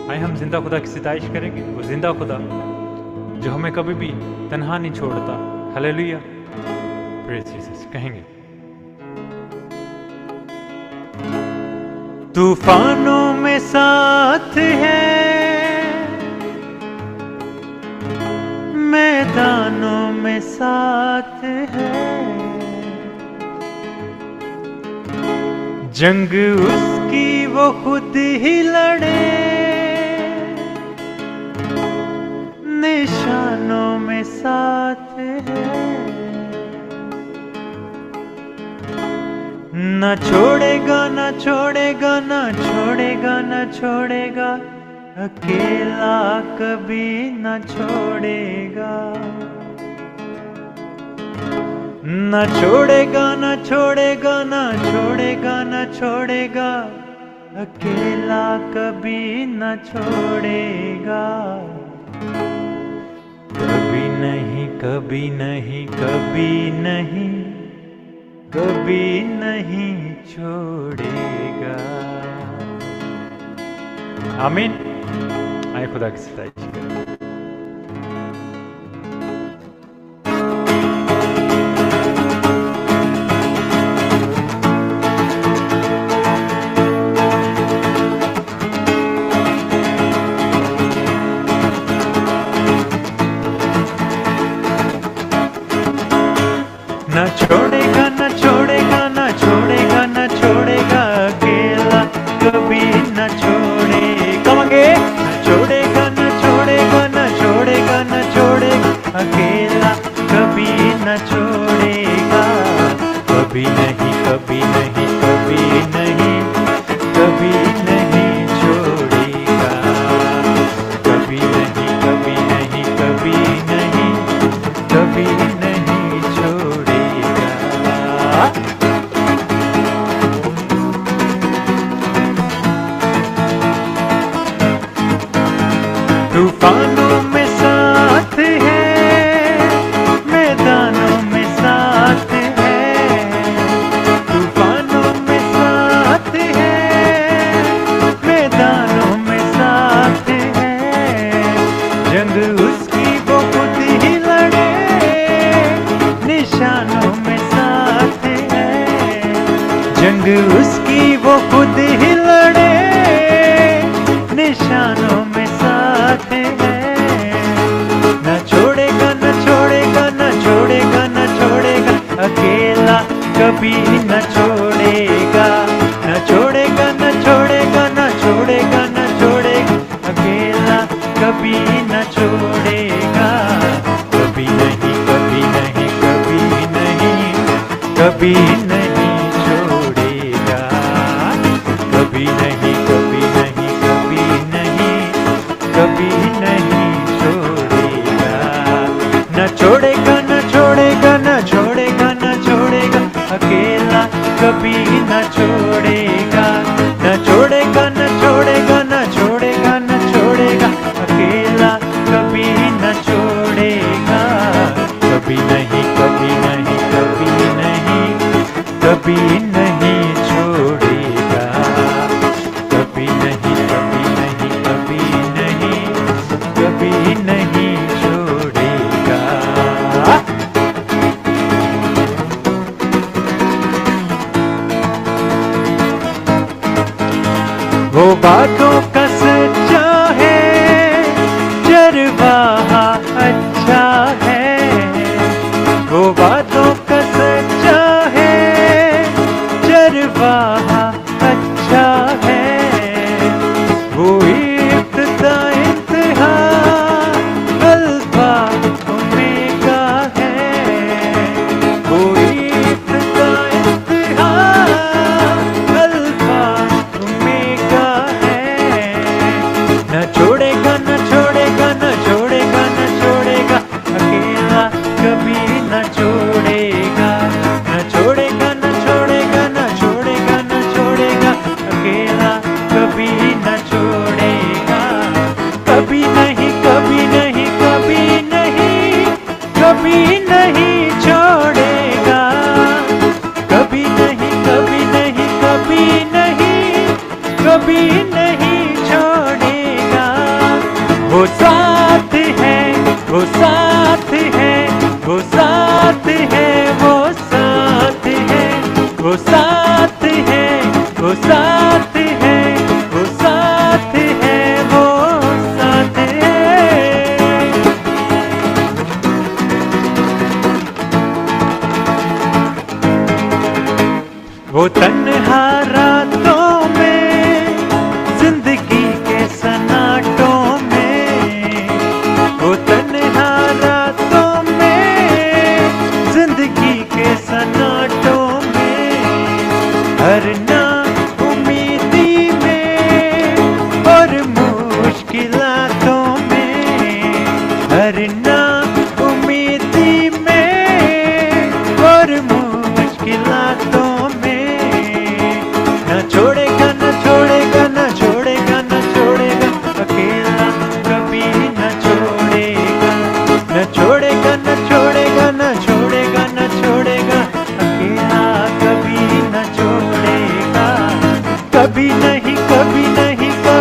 آئے ہم زندہ خدا کی ستائش کریں گے، وہ زندہ خدا جو ہمیں کبھی بھی تنہا نہیں چھوڑتا. ہلیلویا، پریز جیسس کہیں گے. طوفانوں میں ساتھ ہے، میدانوں میں ساتھ ہے، جنگ اس کی وہ خود ہی لڑے، نشانوں میں ساتھ ہے، نہ چھوڑے گا نہ چھوڑے گا نہ چھوڑے گا نہ چھوڑے گا، اکیلا کبھی نہ چھوڑے گا، نہ چھوڑے گا نہ چھوڑے گا نہ چھوڑے گا نہ چھوڑے گا، اکیلا کبھی نہ چھوڑے گا، کبھی نہیں کبھی نہیں کبھی نہیں کبھی نہیں چھوڑے گا. آمین. آئے خدا کی ستائش کریں. نہ چھوڑے گا نہ چھوڑے گا نہ چھوڑے گا نہ چھوڑے گا، اکیلا کبھی نہ چھوڑے گا. نہ چھوڑے گا نہ چھوڑے گا نہ چھوڑے گا نہ چھوڑے گا، اکیلا کبھی نہ چھوڑے گا، کبھی نہیں کبھی نہیں کبھی نہیں کبھی نہیں چھوڑے گا، کبھی نہیں کبھی نہیں کبھی نہیں کبھی نہیں چھوڑے گا. طوفانوں میں ساتھ ہے، میدانوں میں ساتھ ہے، طوفانوں میں ساتھ ہے، میدانوں میں ساتھ ہے، جنگ اس کی وہ خود ہی لڑے، نشانوں میں ساتھ ہے، جنگ اس کی وہ خود ہی لڑے، نشانوں میں ساتھ ہے، نہ چھوڑے گا نہ چھوڑے گا نہ چھوڑے گا نہ چھوڑے گا، اکیلا کبھی نہ چھوڑے گا، نہ چھوڑے گا نہ چھوڑے گا نہ چھوڑے گا نہ چھوڑے گا، اکیلا کبھی نہ چھوڑے گا، کبھی نہیں کبھی نہیں کبھی نہیں کبھی نہیں چھوڑے گا، کبھی نہیں کبھی نہیں کبھی نہیں کبھی نہیں چھوڑے گا. نہ چھوڑے گا نہ چھوڑے گا نہ چھوڑے گا نہ چھوڑے گا، اکیلا کبھی نہ چھوڑے گا، نہ چھوڑے گا نہ چھوڑے گا نہ چھوڑے گا نہ چھوڑے گا، اکیلا کبھی نہ چھوڑے گا، کبھی نہیں کبھی نہیں کبھی نہیں کبھی نہیں چھوڑے گا، کبھی نہیں کبھی نہیں کبھی نہیں کبھی نہیں چھوڑے گا. وہ باتوں کا سچا ہے، چرواہا اچھا ہے، وہ باتوں کا سچا ہے، چرواہا اچھا ہے، وہی ابتدا انتہا الفا اومیگا ہے، وہی ابتدا انتہا الفا اومیگا ہے،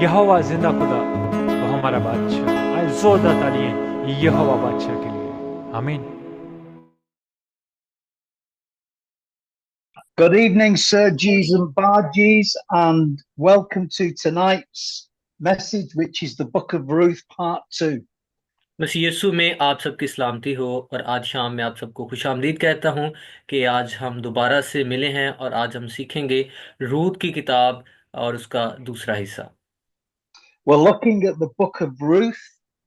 यहोवा जिंदा खुदा वो हमारा बादशाह। आए जोरदार तालियां यहोवा बादशाह के लिए। आमीन। Good evening, Sergis and Barges, and welcome to tonight's message, which is the Book of Ruth, Part 2. मसीह यीशु में आप सबकी सलामती हो और आज शाम में आप सबको खुशामदीद कहता हूँ कि आज हम दोबारा से मिले हैं और आज हम सीखेंगे रूत की किताब और उसका दूसरा हिस्सा। We're looking at the Book of Ruth,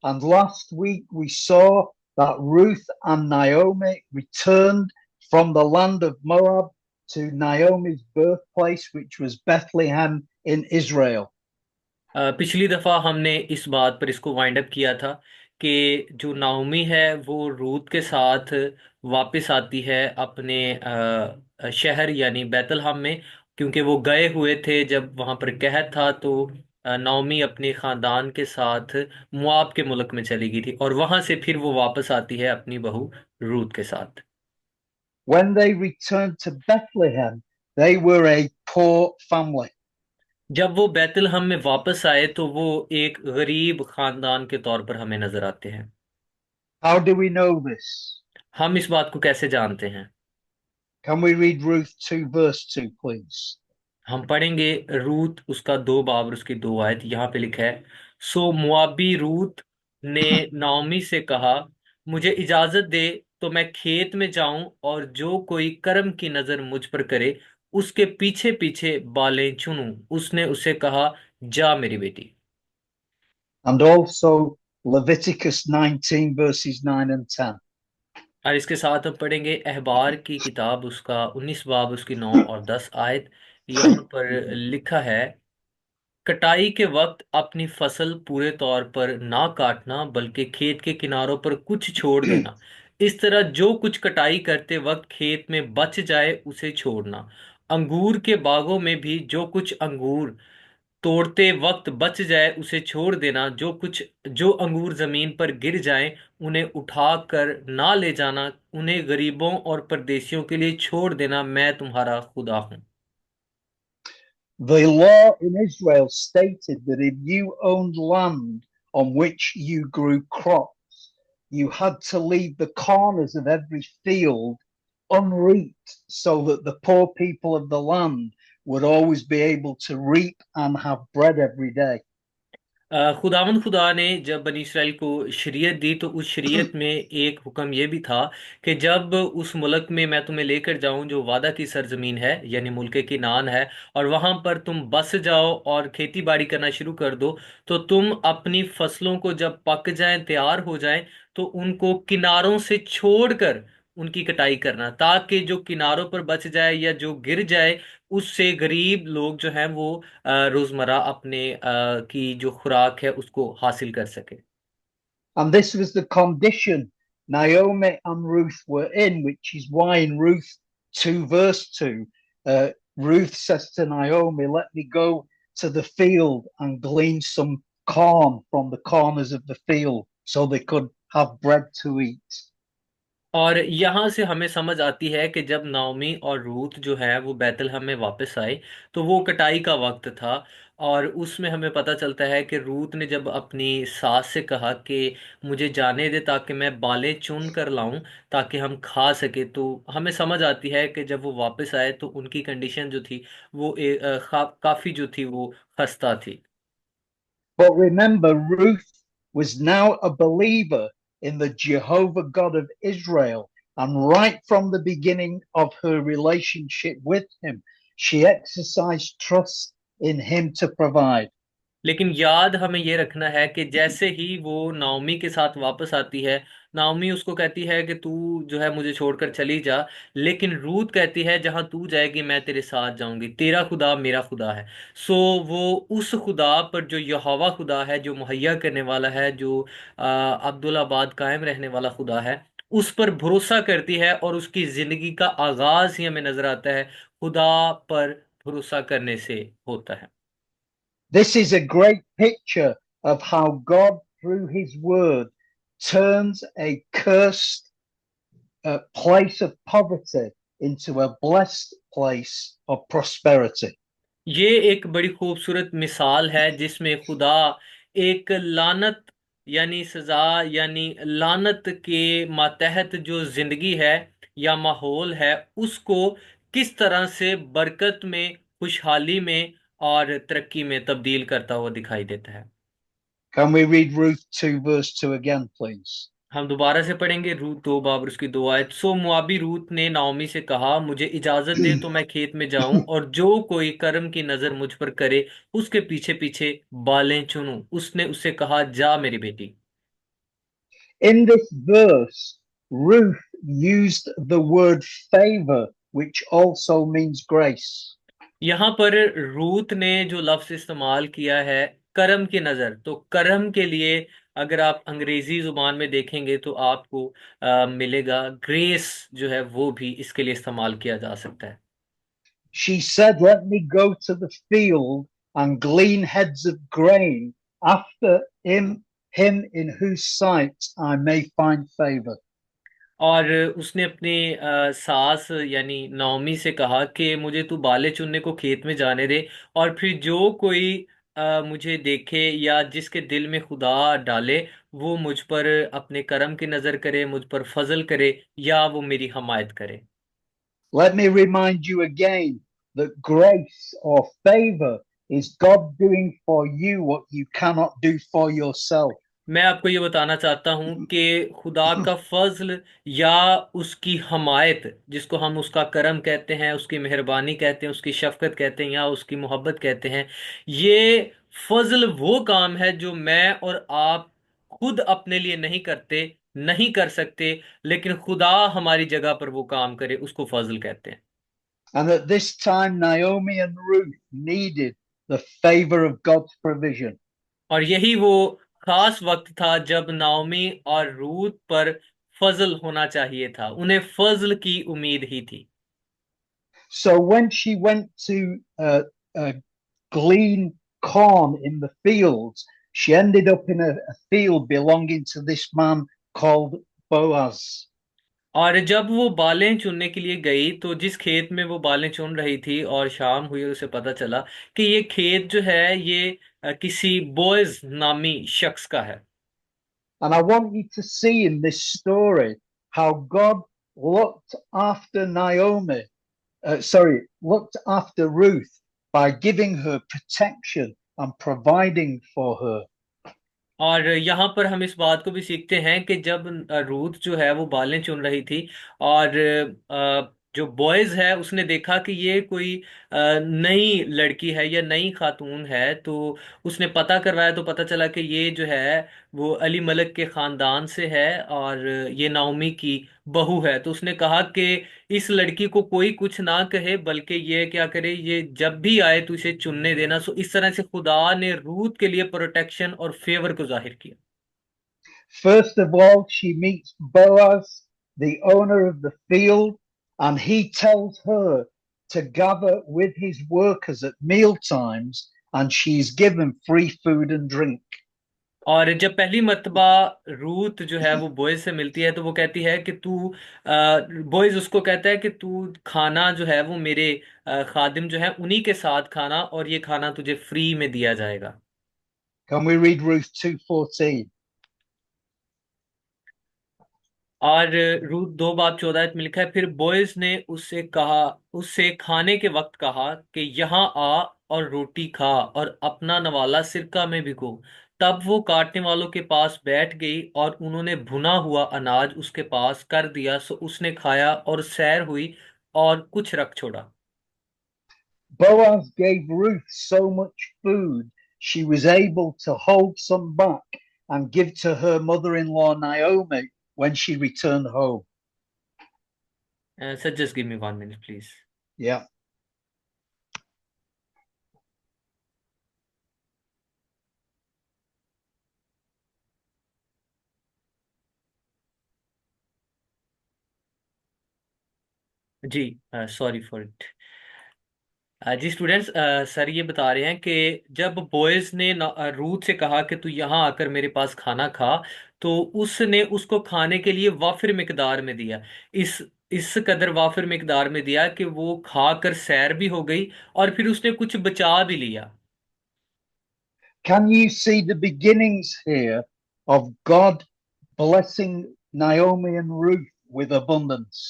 and last week we saw that Ruth and Naomi returned from the land of Moab to Naomi's birthplace, which was Bethlehem in Israel. पिछली दफ़ा हमने इस बात पर इसको वाइंड अप किया था कि जो नाओमी है वो रूत के साथ वापस आती है अपने शहर यानी बैतलहम में, क्योंकि वो गए हुए थे जब वहाँ पर कहत था। तो नाओमी अपने ख़ानदान के साथ मुआब के मुल्क में चली गई थी और वहाँ से फिर वो वापस आती है अपनी बहू रूत के साथ। When they returned to Bethlehem, they were a poor family. जब वो बैतलहम में वापस आए तो वो एक गरीब खानदान के तौर पर हमें नजर आते हैं। How do we know this? हम इस बात को कैसे जानते हैं? Can we read Ruth 2 verse 2, please? हम पढ़ेंगे रूत उसका 2 बाब और उसकी 2 आयत। यहाँ पे लिखा है, सो मुआबी रूत ने नाओमी से कहा, मुझे इजाजत दे तो मैं खेत में जाऊं और जो कोई कर्म की नजर मुझ पर करे उसके पीछे पीछे बालें चुनूं। उसने उसे कहा, जा मेरी बेटी। And also Leviticus 19 verses 9 and 10. और इसके साथ हम पढ़ेंगे अहबार की किताब उसका 19 बाब उसकी 9 और 10 आयत। यहाँ पर लिखा है, कटाई के वक्त अपनी फसल पूरे तौर पर ना काटना बल्कि खेत के किनारों पर कुछ छोड़ देना। इस तरह जो कुछ कटाई करते वक्त खेत में बच जाए उसे छोड़ना। अंगूर के बागों में भी जो कुछ अंगूर तोड़ते वक्त बच जाए उसे छोड़ देना। जो अंगूर जमीन पर गिर जाएं उन्हें उठा कर ना ले जाना। उन्हें गरीबों और परदेशियों के लिए छोड़ देना। मैं तुम्हारा खुदा हूँ। The law in Israel stated that if you owned land on which you grew crops, you had to leave the corners of every field unreaped so that the poor people of the land would always be able to reap and have bread every day. खुदावंद खुदा ने जब बनी Israel को शरीयत दी तो उस शरीयत में एक हुक्म ये भी था कि जब उस मुल्क में मैं तुम्हें लेकर जाऊं जो वादा की सरजमीन है यानी मुल्क किनान है, और वहां पर तुम बस जाओ और खेती बाड़ी करना शुरू कर दो, तो तुम अपनी फसलों को जब पक जाएं तैयार हो जाएं तो उनको किनारों से छोड़कर उनकी कटाई करना, ताकि जो किनारों पर बच जाए या जो गिर जाए उससे गरीब लोग जो हैं वो रोजमर्रा अपने की जो खुराक है उसको हासिल कर सके। And this was the condition Naomi and Ruth were in, which is why in Ruth 2 verse 2, Ruth says to Naomi, let me go to the field and glean some corn from the corners of the field so they could have bread to eat. और यहाँ से हमें समझ आती है कि जब Naomi और रूत जो है वो बैतलहम में वापस आए तो वो कटाई का वक्त था, और उसमें हमें पता चलता है कि रूत ने जब अपनी सास से कहा कि मुझे जाने दे ताकि मैं बालें चुन कर लाऊं ताकि हम खा सके, तो हमें समझ आती है कि जब वो वापस आए तो उनकी कंडीशन जो थी वो काफ़ी जो थी वो खस्ता थी। But remember, Ruth was now a believer in the Jehovah God of Israel. And right from the beginning of her relationship with him, she exercised trust in him to provide. लेकिन याद हमें ये रखना है कि जैसे ही वो नाओमी के साथ वापस आती है, नाओमी उसको कहती है कि तू जो है मुझे छोड़कर चली जा, लेकिन रूत कहती है जहां तू जाएगी मैं तेरे साथ जाऊंगी, तेरा खुदा मेरा खुदा है। सो वो उस खुदा पर जो यहोवा खुदा है, जो मुहैया करने वाला है, जो अब्दुल्लाबाद कायम रहने वाला खुदा है, उस पर भरोसा करती है और उसकी जिंदगी का आगाज ही हमें नजर आता है खुदा पर भरोसा करने से होता है। This is a great picture of how God, through his word, turns a cursed place of poverty into a blessed place of prosperity. ये एक बड़ी खूबसूरत मिसाल है जिसमें खुदा एक लानत यानी सजा यानी लानत के मातहत जो जिंदगी है या माहौल है उसको किस तरह से बरकत में, खुशहाली में और तरक्की में तब्दील करता हुआ दिखाई देता है। Can we read Ruth 2, verse 2 again, please? हम दोबारा से पढ़ेंगे रूत 2 बाब और उसकी 2 आयत। सो मुआबी रूत ने नाओमी से कहा, मुझे इजाजत दे तो मैं खेत में जाऊं और जो कोई कर्म की नजर मुझ पर करे उसके पीछे पीछे बालें चुनूं। उसने उससे कहा, जा मेरी बेटी। In this verse, Ruth used the word favor, which also means grace. यहाँ पर रूत ने जो लफ्ज इस्तेमाल किया है करम की नजर, तो करम के लिए अगर आप अंग्रेजी जुबान में देखेंगे तो आपको मिलेगा ग्रेस, जो है वो भी इसके लिए इस्तेमाल किया जा सकता है। She said, let me go to the field and glean heads of grain after him in whose sight I may find favor. और उसने अपनी सास यानी नाओमी से कहा कि मुझे तू बाले चुनने को खेत में जाने दे, और फिर जो कोई मुझे देखे या जिसके दिल में खुदा डाले वो मुझ पर अपने करम की नजर करे, मुझ पर फजल करे या वो मेरी हमायत करे। Let me remind you again that grace or favor is God doing for you what you cannot do for yourself. मैं आपको ये बताना चाहता हूँ कि खुदा का फजल या उसकी हमायत, जिसको हम उसका करम कहते हैं, उसकी मेहरबानी कहते हैं, उसकी शफकत कहते हैं या उसकी मोहब्बत कहते हैं, ये फजल वो काम है जो मैं और आप खुद अपने लिए नहीं करते, नहीं कर सकते, लेकिन खुदा हमारी जगह पर वो काम करे, उसको फजल कहते हैं। And at this time, Naomi and Ruth needed the favor of God's provision. और यही वो खास वक्त था जब नाओमी और रूत पर फजल होना चाहिए था, उन्हें फजल की उम्मीद ही थी। So when she went to glean corn in the fields, she ended up in a field belonging to this man called Boaz. और जब वो बालें चुनने के लिए गई तो जिस खेत में वो बालें चुन रही थी और शाम हुई और उसे पता चला कि ये खेत जो है ये किसी बोयज नामी शख्स का है। And I want you to see in this story how God looked after looked after Ruth by giving her protection and providing for her. और यहाँ पर हम इस बात को भी सीखते हैं कि जब रूथ जो है वो बालें चुन रही थी और जो बॉयज है उसने देखा कि ये कोई नई लड़की है या नई खातून है, तो उसने पता करवाया तो पता चला कि ये जो है वो अली मलक के खानदान से है और ये नाओमी की बहू है। तो उसने कहा कि इस लड़की को कोई कुछ ना कहे बल्कि ये क्या करे, ये जब भी आए तो इसे चुनने देना। सो इस तरह से खुदा ने रूत के लिए प्रोटेक्शन और फेवर को जाहिर किया। First of all, she meets Boaz, the owner of the field, and he tells her to gather with his workers at meal times, and she's given free food and drink. और जब पहली मर्तबा रूत जो है वो बॉयज से मिलती है तो वो कहती है कि तू, बॉयज उसको कहता है कि तू खाना जो है वो मेरे खादिम जो है उन्हीं के साथ खाना, और ये खाना तुझे फ्री में दिया जाएगा। Can we read Ruth 2:14? और रूत 2 बाब 14 में लिखा है, फिर बोयज ने उससे कहा, उससे खाने के वक्त कहा कि यहाँ आ और रोटी खा और अपना नवाला सिरका में भिगो। तब वो काटने वालों के पास बैठ गई और उन्होंने भुना हुआ अनाज उसके पास कर दिया। सो उसने खाया और सैर हुई और कुछ रख छोड़ा। Boaz gave Ruth so much food, she was able to hold some back and give to her mother in law Naomi when she returned home. Sir just give me 1 minute please. Yeah. जी, sorry for it. जी students, sir ये बता रहे हैं कि जब boys ने Ruth से कहा कि तू यहाँ आकर मेरे पास खाना खा, तो उसने उसको खाने के लिए वाफिर मिकदार में दिया। इस इस कदर वाफिर मिकदार में दिया कि वो खाकर सैर भी हो गई और फिर उसने कुछ बचा भी लिया। Can you see the beginnings here of God blessing Naomi and Ruth with abundance?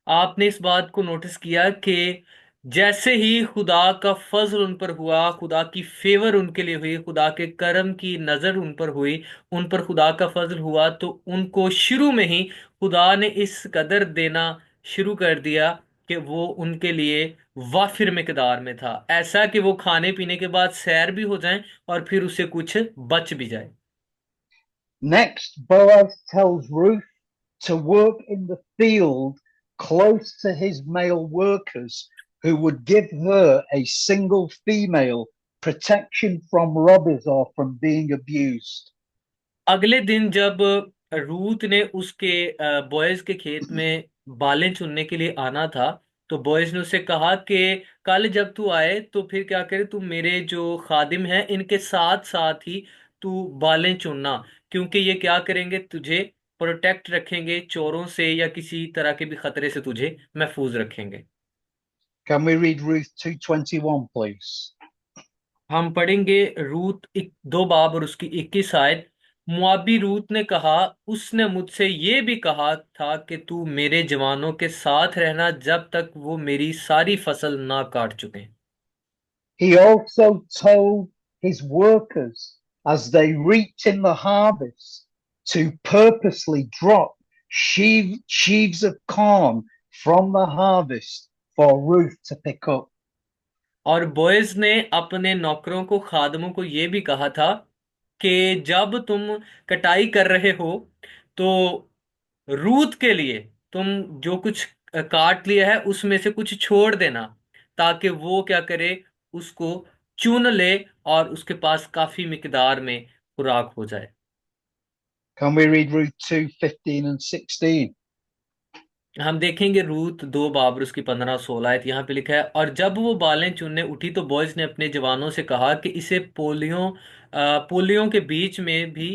आपने इस बात को नोटिस किया कि जैसे ही खुदा का फजल उन पर हुआ, खुदा की फेवर उनके लिए हुई, खुदा के करम की नजर उन पर हुई, उन पर खुदा का फजल हुआ, तो उनको शुरू में ही खुदा ने इस कदर देना शुरू कर दिया कि वो उनके लिए वाफिर मिकदार में था, ऐसा कि वो खाने पीने के बाद सैर भी हो जाएं और फिर उसे कुछ बच भी जाए। Next, Boaz tells Ruth to work in the field close to his male workers, who would give her, a single female, protection from robbers or from being abused. अगले दिन जब रूत ने उसके बॉयज के खेत में बालें चुनने के लिए आना था, तो बॉयज ने उससे कहा कि कल जब तू आए तो फिर क्या करे, तू मेरे जो खादिम हैं इनके साथ साथ ही तू बालें चुनना, क्योंकि ये क्या करेंगे, तुझे प्रोटेक्ट रखेंगे, चोरों से या किसी तरह के भी खतरे से तुझे महफूज रखेंगे। Can we read Ruth 2:21, please? हम पढ़ेंगे रूत 2 बाब और उसकी 21 आयत। मुआबी रूत ने कहा, उसने मुझसे ये भी कहा था कि तू मेरे जवानों के साथ रहना जब तक वो मेरी सारी फसल ना काट चुके। He also told his workers, as they reaped in the harvest, to purposely drop sheaves of corn from the harvest for Ruth to pick up. और बोएज ने अपने नौकरों को, खादमों को ये भी कहा था कि जब तुम कटाई कर रहे हो तो रूत के लिए तुम जो कुछ काट लिया है उसमें से कुछ छोड़ देना, ताकि वो क्या करे, उसको चुन ले और उसके पास काफी मिकदार में खुराक हो जाए। Can we read Ruth 2:15 and 16? हम देखेंगे रूत 2 बाब और उसकी 15-16 आयत। यहाँ पे लिखा है, और जब वो बालें चुनने उठी तो बॉयज ने अपने जवानों से कहा कि इसे पोलियों के बीच में भी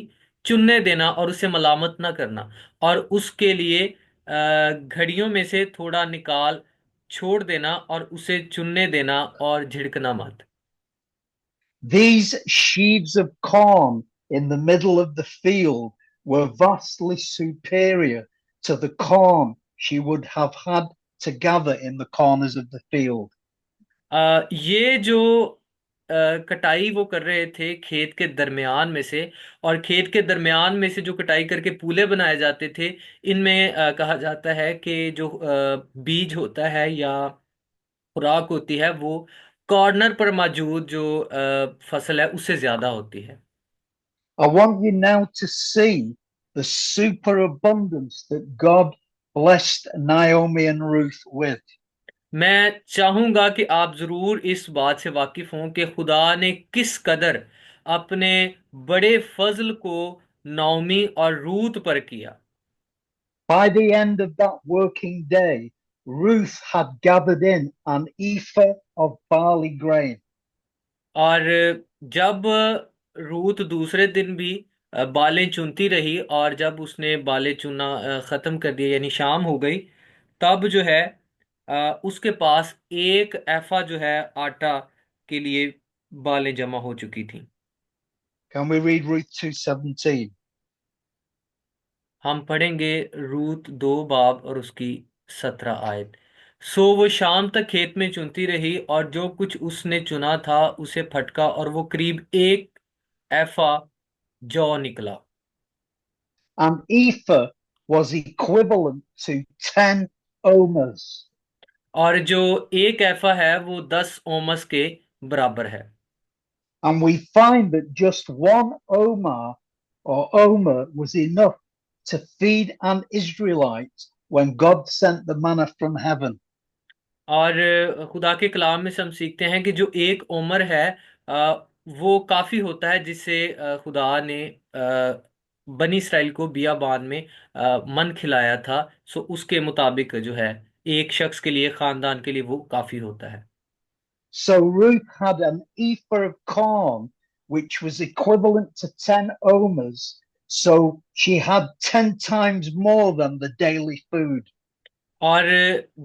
चुनने देना और उसे मलामत ना करना, और उसके लिए घड़ियों में से थोड़ा निकाल छोड़ देना और उसे चुनने देना और झिड़कना मत। These sheaves of corn in the middle of the field were vastly superior to the corn she would have had to gather in the corners of the field. ये जो कटाई वो कर रहे थे खेत के दरमियान में से, और खेत के दरमियान में से जो कटाई करके पूले बनाए जाते थे, इनमें कहा जाता है कि जो बीज होता है या खुराक होती है वो कॉर्नर पर मौजूद जो फसल है उससे ज्यादा होती है। I want you now to see the superabundance that God blessed Naomi and Ruth with. मैं चाहूंगा कि आप जरूर इस बात से वाकिफ हों कि खुदा ने किस कदर अपने बड़े फजल को नौमी और रूत पर किया। By the end of that working day, Ruth had gathered in an ephah of barley grain. और जब रूत दूसरे दिन भी बालें चुनती रही, और जब उसने बालें चुनना खत्म कर दिया यानी शाम हो गई, तब जो है उसके पास 1 एफा जो है आटा के लिए बालें जमा हो चुकी थी। Can we read Ruth 2:17? हम पढ़ेंगे रूत 2 बाब और उसकी 17 आयत। सो वो शाम तक खेत में चुनती रही और जो कुछ उसने चुना था उसे फटका और वो करीब 1 एफा जौ निकला। An ephah was equivalent to 10 omers. और जो 1 एफा है वो 10 ओमस के बराबर है। And we find that just one omer or omer was enough to feed an Israelite when God sent the manna from heaven. और खुदा के कलाम में से हम सीखते हैं कि जो 1 ओमर है वो काफी होता है, जिससे खुदा ने बनी इसराइल को बियाबान में मन खिलाया था। सो उसके मुताबिक जो है एक शख्स के लिए, खानदान के लिए वो काफी होता है। So Ruth had an ephah of corn, which was equivalent to 10 omers. So she had 10 times more than the daily food. और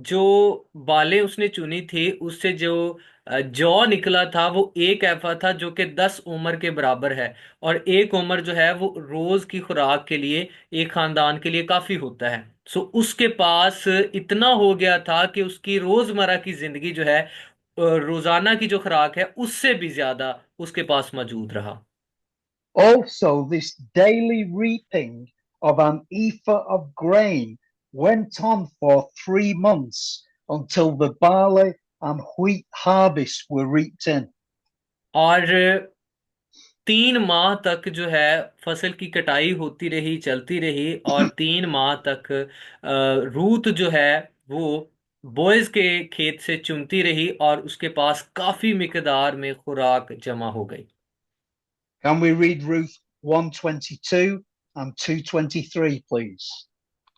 जो बालें उसने चुनी थी उससे जो जौ निकला था वो एक एफा था, जो कि 10 उमर के बराबर है। और एक उमर जो है वो रोज की खुराक के लिए, एक खानदान के लिए काफी होता है। सो उसके पास इतना हो गया था कि उसकी रोजमर्रा की जिंदगी जो है, रोजाना की जो खुराक है उससे भी ज्यादा उसके पास मौजूद रहा। Also, this daily reaping of an ephah of grain went on for 3 months until the barley and wheat harvests were reaped in. और 3 माह तक जो है फसल की कटाई होती रही, चलती रही, और 3 माह तक रूत जो है वो बोयज के खेत से चुनती रही, और उसके पास काफी मिकदार में खुराक जमा हो गई। Can we read Ruth 122 and 223, please?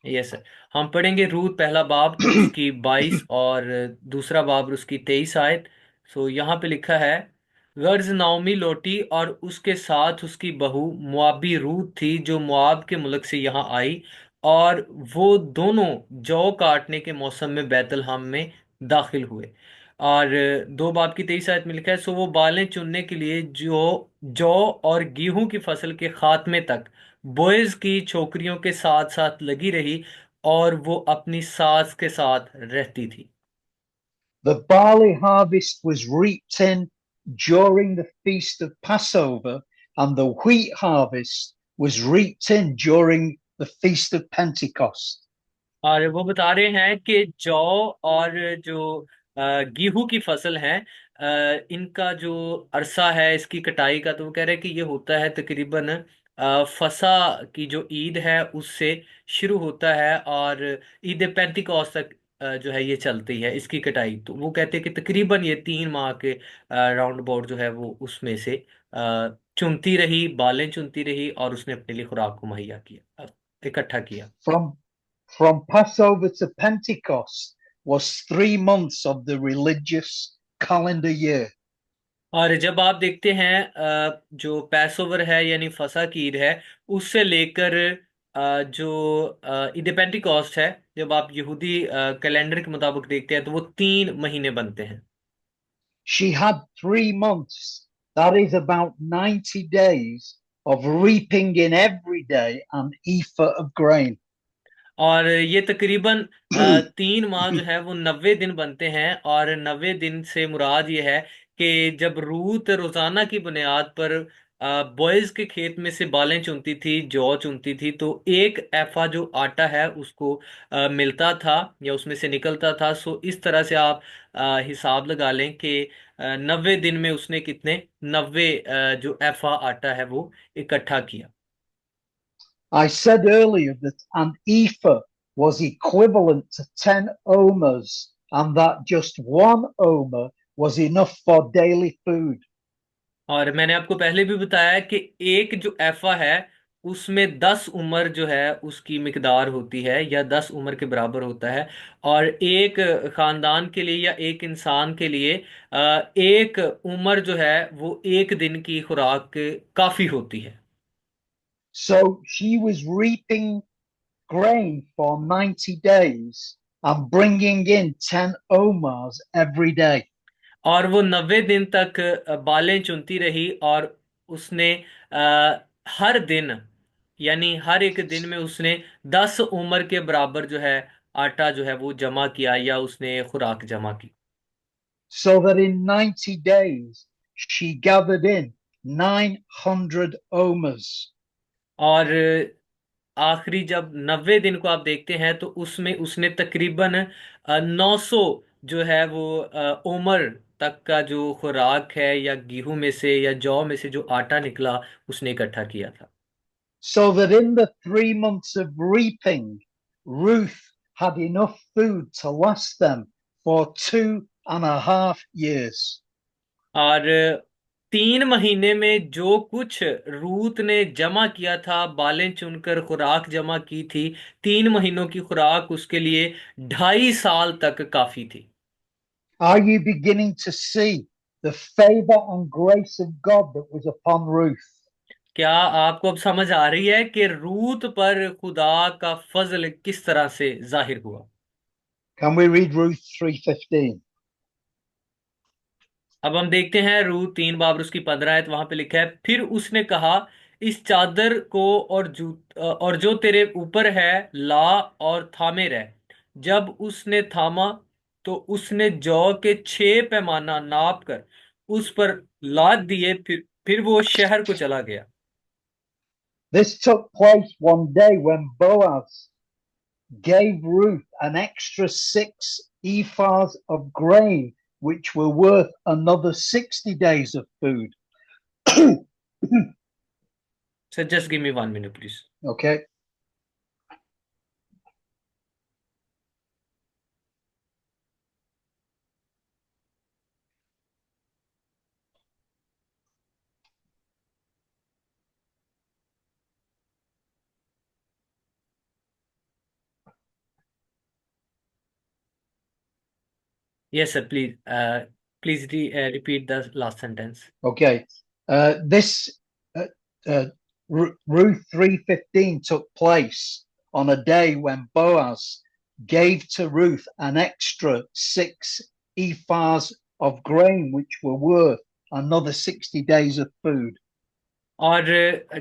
Yes sir. हम पढ़ेंगे रूत पहला बाब उसकी 22 और दूसरा बाब उसकी 23 आयत। सो यहाँ पे लिखा है, गर्ज नाओमी लौटी और उसके साथ उसकी बहू मुआबी रूत थी, जो मुआब के मुल्क से यहाँ आई, और वो दोनों जौ काटने के मौसम में बैतलहम में दाखिल हुए। और 2 बाब की 23 आयत में लिखा है, सो वो बालें चुनने के लिए जो जौ और गेहूं की फसल के खात्मे तक बोयज की छोकरियों के साथ साथ लगी रही, और वो अपनी सास के साथ रहती थी। The barley harvest was reaped in during the feast of Passover, and the wheat harvest was reaped in during the feast of Pentecost. और वो बता रहे हैं कि जौ और जो गेहूं की फसल है, इनका जो अरसा है इसकी कटाई का, तो वो कह रहे हैं कि ये होता है तकरीबन फसा की जो ईद है उससे शुरू होता है, और ईद पेंतिकोस्त तक जो है ये चलती है इसकी कटाई। तो वो कहते हैं कि तकरीबन ये 3 माह के राउंड अबाउट जो है वो उसमें से चुनती रही, बालें चुनती रही, और उसने अपने लिए खुराक को मुहैया किया, इकट्ठा किया। From Passover to Pentecost was 3 months of the religious calendar year. और जब आप देखते हैं जो पैसोवर है यानी फसा की ईद है, उससे लेकर जो ईद पेंटिकॉस्ट है, जब आप यहूदी कैलेंडर के मुताबिक देखते हैं तो वो 3 महीने बनते हैं। She had 3 months, that is about 90 days, of reaping in every day an ephah of grain. और ये तकरीबन 3 माह जो है वो 90 दिन बनते हैं, और 90 दिन से मुराद ये है कि जब रूत रोजाना की बुनियाद पर बॉयज के खेत में से बालें चुनती थी, जौ चुनती थी, तो एक एफा जो आटा है उसको मिलता था या उसमें से निकलता था। सो इस तरह से आप हिसाब लगा लें कि 90 दिन में उसने कितने 90 जो एफा आटा है वो इकट्ठा किया। I said earlier that an ephah was equivalent to 10 omers, and that just one omer was enough for daily food. और मैंने आपको पहले भी बताया कि एक जो एफा है उसमें 10 उम्र जो है उसकी मिकदार होती है, या 10 उम्र के बराबर होता है। और एक खानदान के लिए या एक इंसान के लिए एक उम्र जो है वो एक दिन की खुराक काफी होती है। So she was reaping grain for 90 days and bringing in 10 omers every day. और वो 90 दिन तक बालें चुनती रही, और उसने हर दिन यानी हर एक दिन में उसने 10 उम्र के बराबर जो है आटा जो है वो जमा किया, या उसने खुराक जमा की। So that in 90 days she gathered in 900 omers. और आखिरी जब 90 दिन को आप देखते हैं तो उसमें उसने तकरीबन 900 जो है वो उम्र तक का जो खुराक है, या गेहूं में से या जौ में से जो आटा निकला उसने इकट्ठा किया था। So that in the 3 months of reaping, Ruth had enough food to last them for 2.5 years. और 3 महीने में जो कुछ रूत ने जमा किया था, बालें चुनकर खुराक जमा की थी, 3 महीनों की खुराक उसके लिए 2.5 साल तक काफी थी। Are you beginning to see the favor and grace of God that was upon Ruth? क्या आपको अब समझ आ रही है कि रूत पर खुदा का फजल किस तरह से जाहिर हुआ? Can we read Ruth 3:15? अब हम देखते हैं रूत 3 बाब उसकी 15 वहां पे लिखा है, फिर उसने कहा, इस चादर को और जो तेरे ऊपर है ला और थामे रह। जब उसने थामा तो उसने जौ के 6 पैमाना नाप कर उस पर लाद दिए, फिर वो शहर को चला गया। This took place one day when Boaz gave Ruth an extra 6 ephahs of grain, which were worth another 60 days of food. So just give me 1 minute, please. Okay. Yes, sir. Please repeat the last sentence. Okay. This Ruth 3:15 took place on a day when Boaz gave to Ruth an extra 6 ephahs of grain, which were worth another 60 days of food. और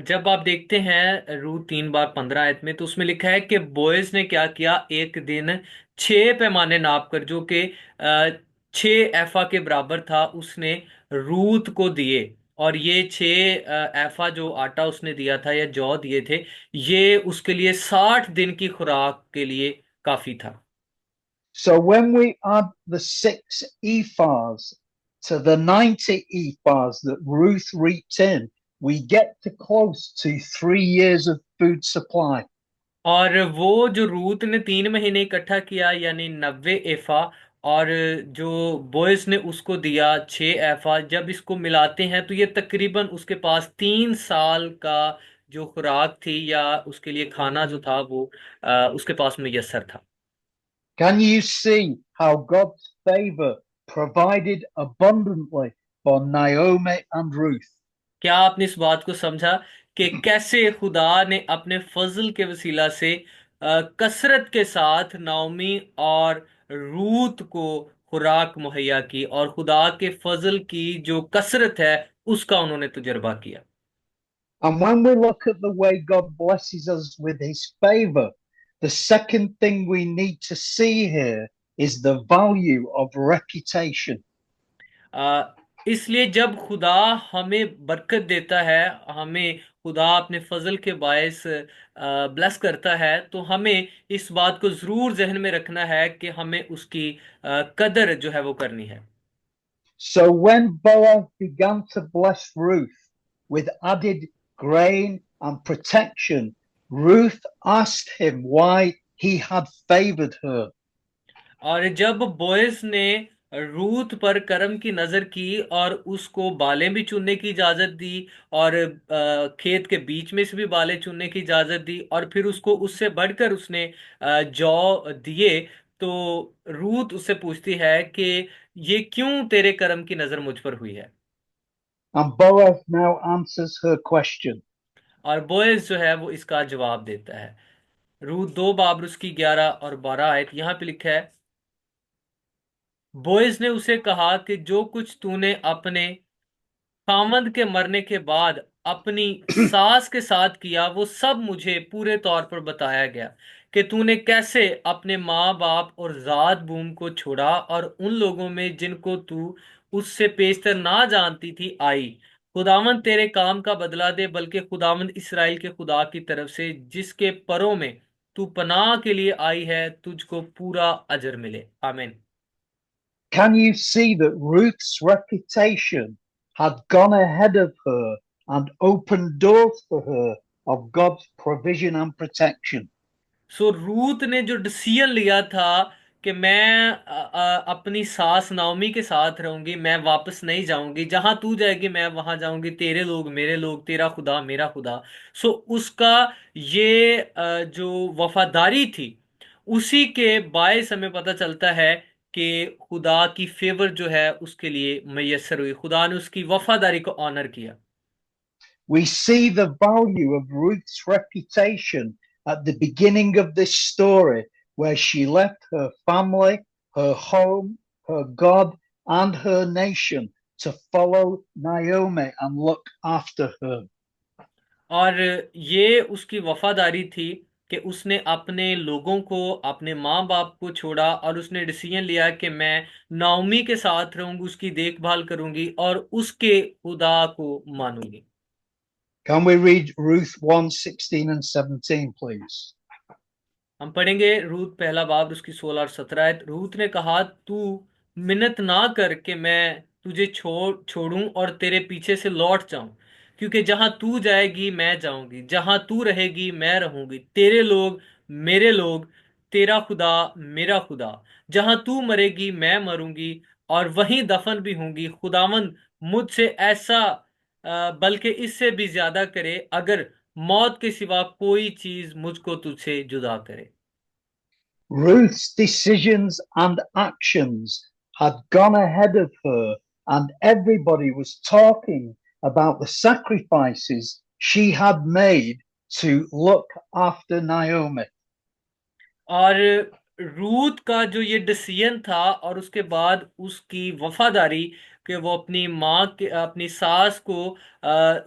जब आप देखते हैं रू 3 बार 15 में, तो उसमें लिखा है कि बोयज ने क्या किया, एक दिन 6 पैमाने नाप कर, जो कि 6 एफा के बराबर था, उसने रूत को दिए। और ये 6 एफा जो आटा उसने दिया था या जौ दिए थे, ये उसके लिए 60 दिन की खुराक के लिए काफी था। So when we add the 6 ephahs to the 90 ephahs that Ruth reaped in, we get to close to 3 years of food supply. और वो जो रूत ने 3 महीने इकट्ठा किया, यानी 90 एफा, और जो बोयस ने उसको दिया 6 एफा, जब इसको मिलाते हैं तो ये तकरीबन उसके पास 3 साल का जो खुराक थी या उसके लिए खाना जो था वो उसके पास मुयस्सर था। Can you see how God's favor provided abundantly for Naomi and Ruth? क्या आपने इस बात को समझा कि कैसे खुदा ने अपने फजल के वसीला से कसरत के साथ नाओमी और रूत को खुराक मुहैया की, और खुदा के फजल की जो कसरत है उसका उन्होंने तजुर्बा किया। And when we look at the way God blesses us with his favor, the second thing we need to see here is the value of reputation. इसलिए जब खुदा हमें बरकत देता है, हमें खुदा अपने फजल के बायस ब्लेस करता है, तो हमें इस बात को जरूर जहन में रखना है कि हमें उसकी कदर जो है वो करनी है। So when Boaz began to bless Ruth with added grain and protection, Ruth asked him why he had favored her. और जब बोयस ने रूत पर करम की नजर की और उसको बालें भी चुनने की इजाजत दी, और खेत के बीच में से भी बालें चुनने की इजाजत दी, और फिर उसको उससे बढ़कर उसने जौ दिए, तो रूत उससे पूछती है कि ये क्यों तेरे करम की नजर मुझ पर हुई है। And Boaz now answers her question. और बोयस जो है वो इसका जवाब देता है। रूत 2 बाब उसकी 11 और 12 यहाँ पे लिखा है, बोयज ने उसे कहा कि जो कुछ तूने अपने खामद के मरने के बाद अपनी सास के साथ किया वो सब मुझे पूरे तौर पर बताया गया, कि तूने कैसे अपने माँ बाप और जात बूम को छोड़ा और उन लोगों में जिनको तू उससे पेशतर ना जानती थी आई। खुदावंद तेरे काम का बदला दे, बल्कि खुदावंद इसराइल के खुदा की तरफ से जिसके परों में तू पनाह के लिए आई है, तुझको पूरा अजर मिले। आमीन। Can you see that Ruth's reputation had gone ahead of her and opened doors for her of God's provision and protection? सो रूत ने जो डिसीजन लिया था कि मैं अपनी सास नाओमी के साथ रहूंगी, मैं वापस नहीं जाऊंगी, जहां तू जाएगी मैं वहां जाऊंगी, तेरे लोग मेरे लोग, तेरा खुदा मेरा खुदा। सो उसका ये जो वफादारी थी, उसी के बायस हमें पता चलता है कि खुदा की फेवर जो है उसके लिए मैसर हुई, खुदा ने उसकी वफादारी को ऑनर किया। We see the value of Ruth's reputation at the beginning of this story where she left her family, her home, her God, and her nation to follow Naomi and look after her. और ये उसकी वफादारी थी कि उसने अपने लोगों को, अपने माँ बाप को छोड़ा और उसने डिसीजन लिया कि मैं नाओमी के साथ रहूंगी, उसकी देखभाल करूंगी और उसके खुदा को मानूंगी। Can we read Ruth 1:16 and 17, please? हम पढ़ेंगे रूत पहला बाब उसकी 16 और 17 आयत। रूत ने कहा, तू मिन्नत ना कर कि मैं तुझे छोड़ूं और तेरे पीछे से लौट जाऊं, क्योंकि जहां तू जाएगी मैं जाऊंगी, जहां तू रहेगी मैं रहूंगी, तेरे लोग मेरे लोग, तेरा खुदा मेरा खुदा। जहां तू मरेगी मैं मरूंगी और वहीं दफन भी होंगी। खुदावंद मुझसे ऐसा बल्कि इससे भी ज्यादा करे, अगर मौत के सिवा कोई चीज मुझको तुझसे जुदा करे। Ruth's decisions and actions had gone ahead of her, and everybody was talking about the sacrifices she had made to look after Naomi. और रूत का जो ये डिसीजन था और उसके बाद उसकी वफादारी कि वो अपनी माँ के, अपनी सास को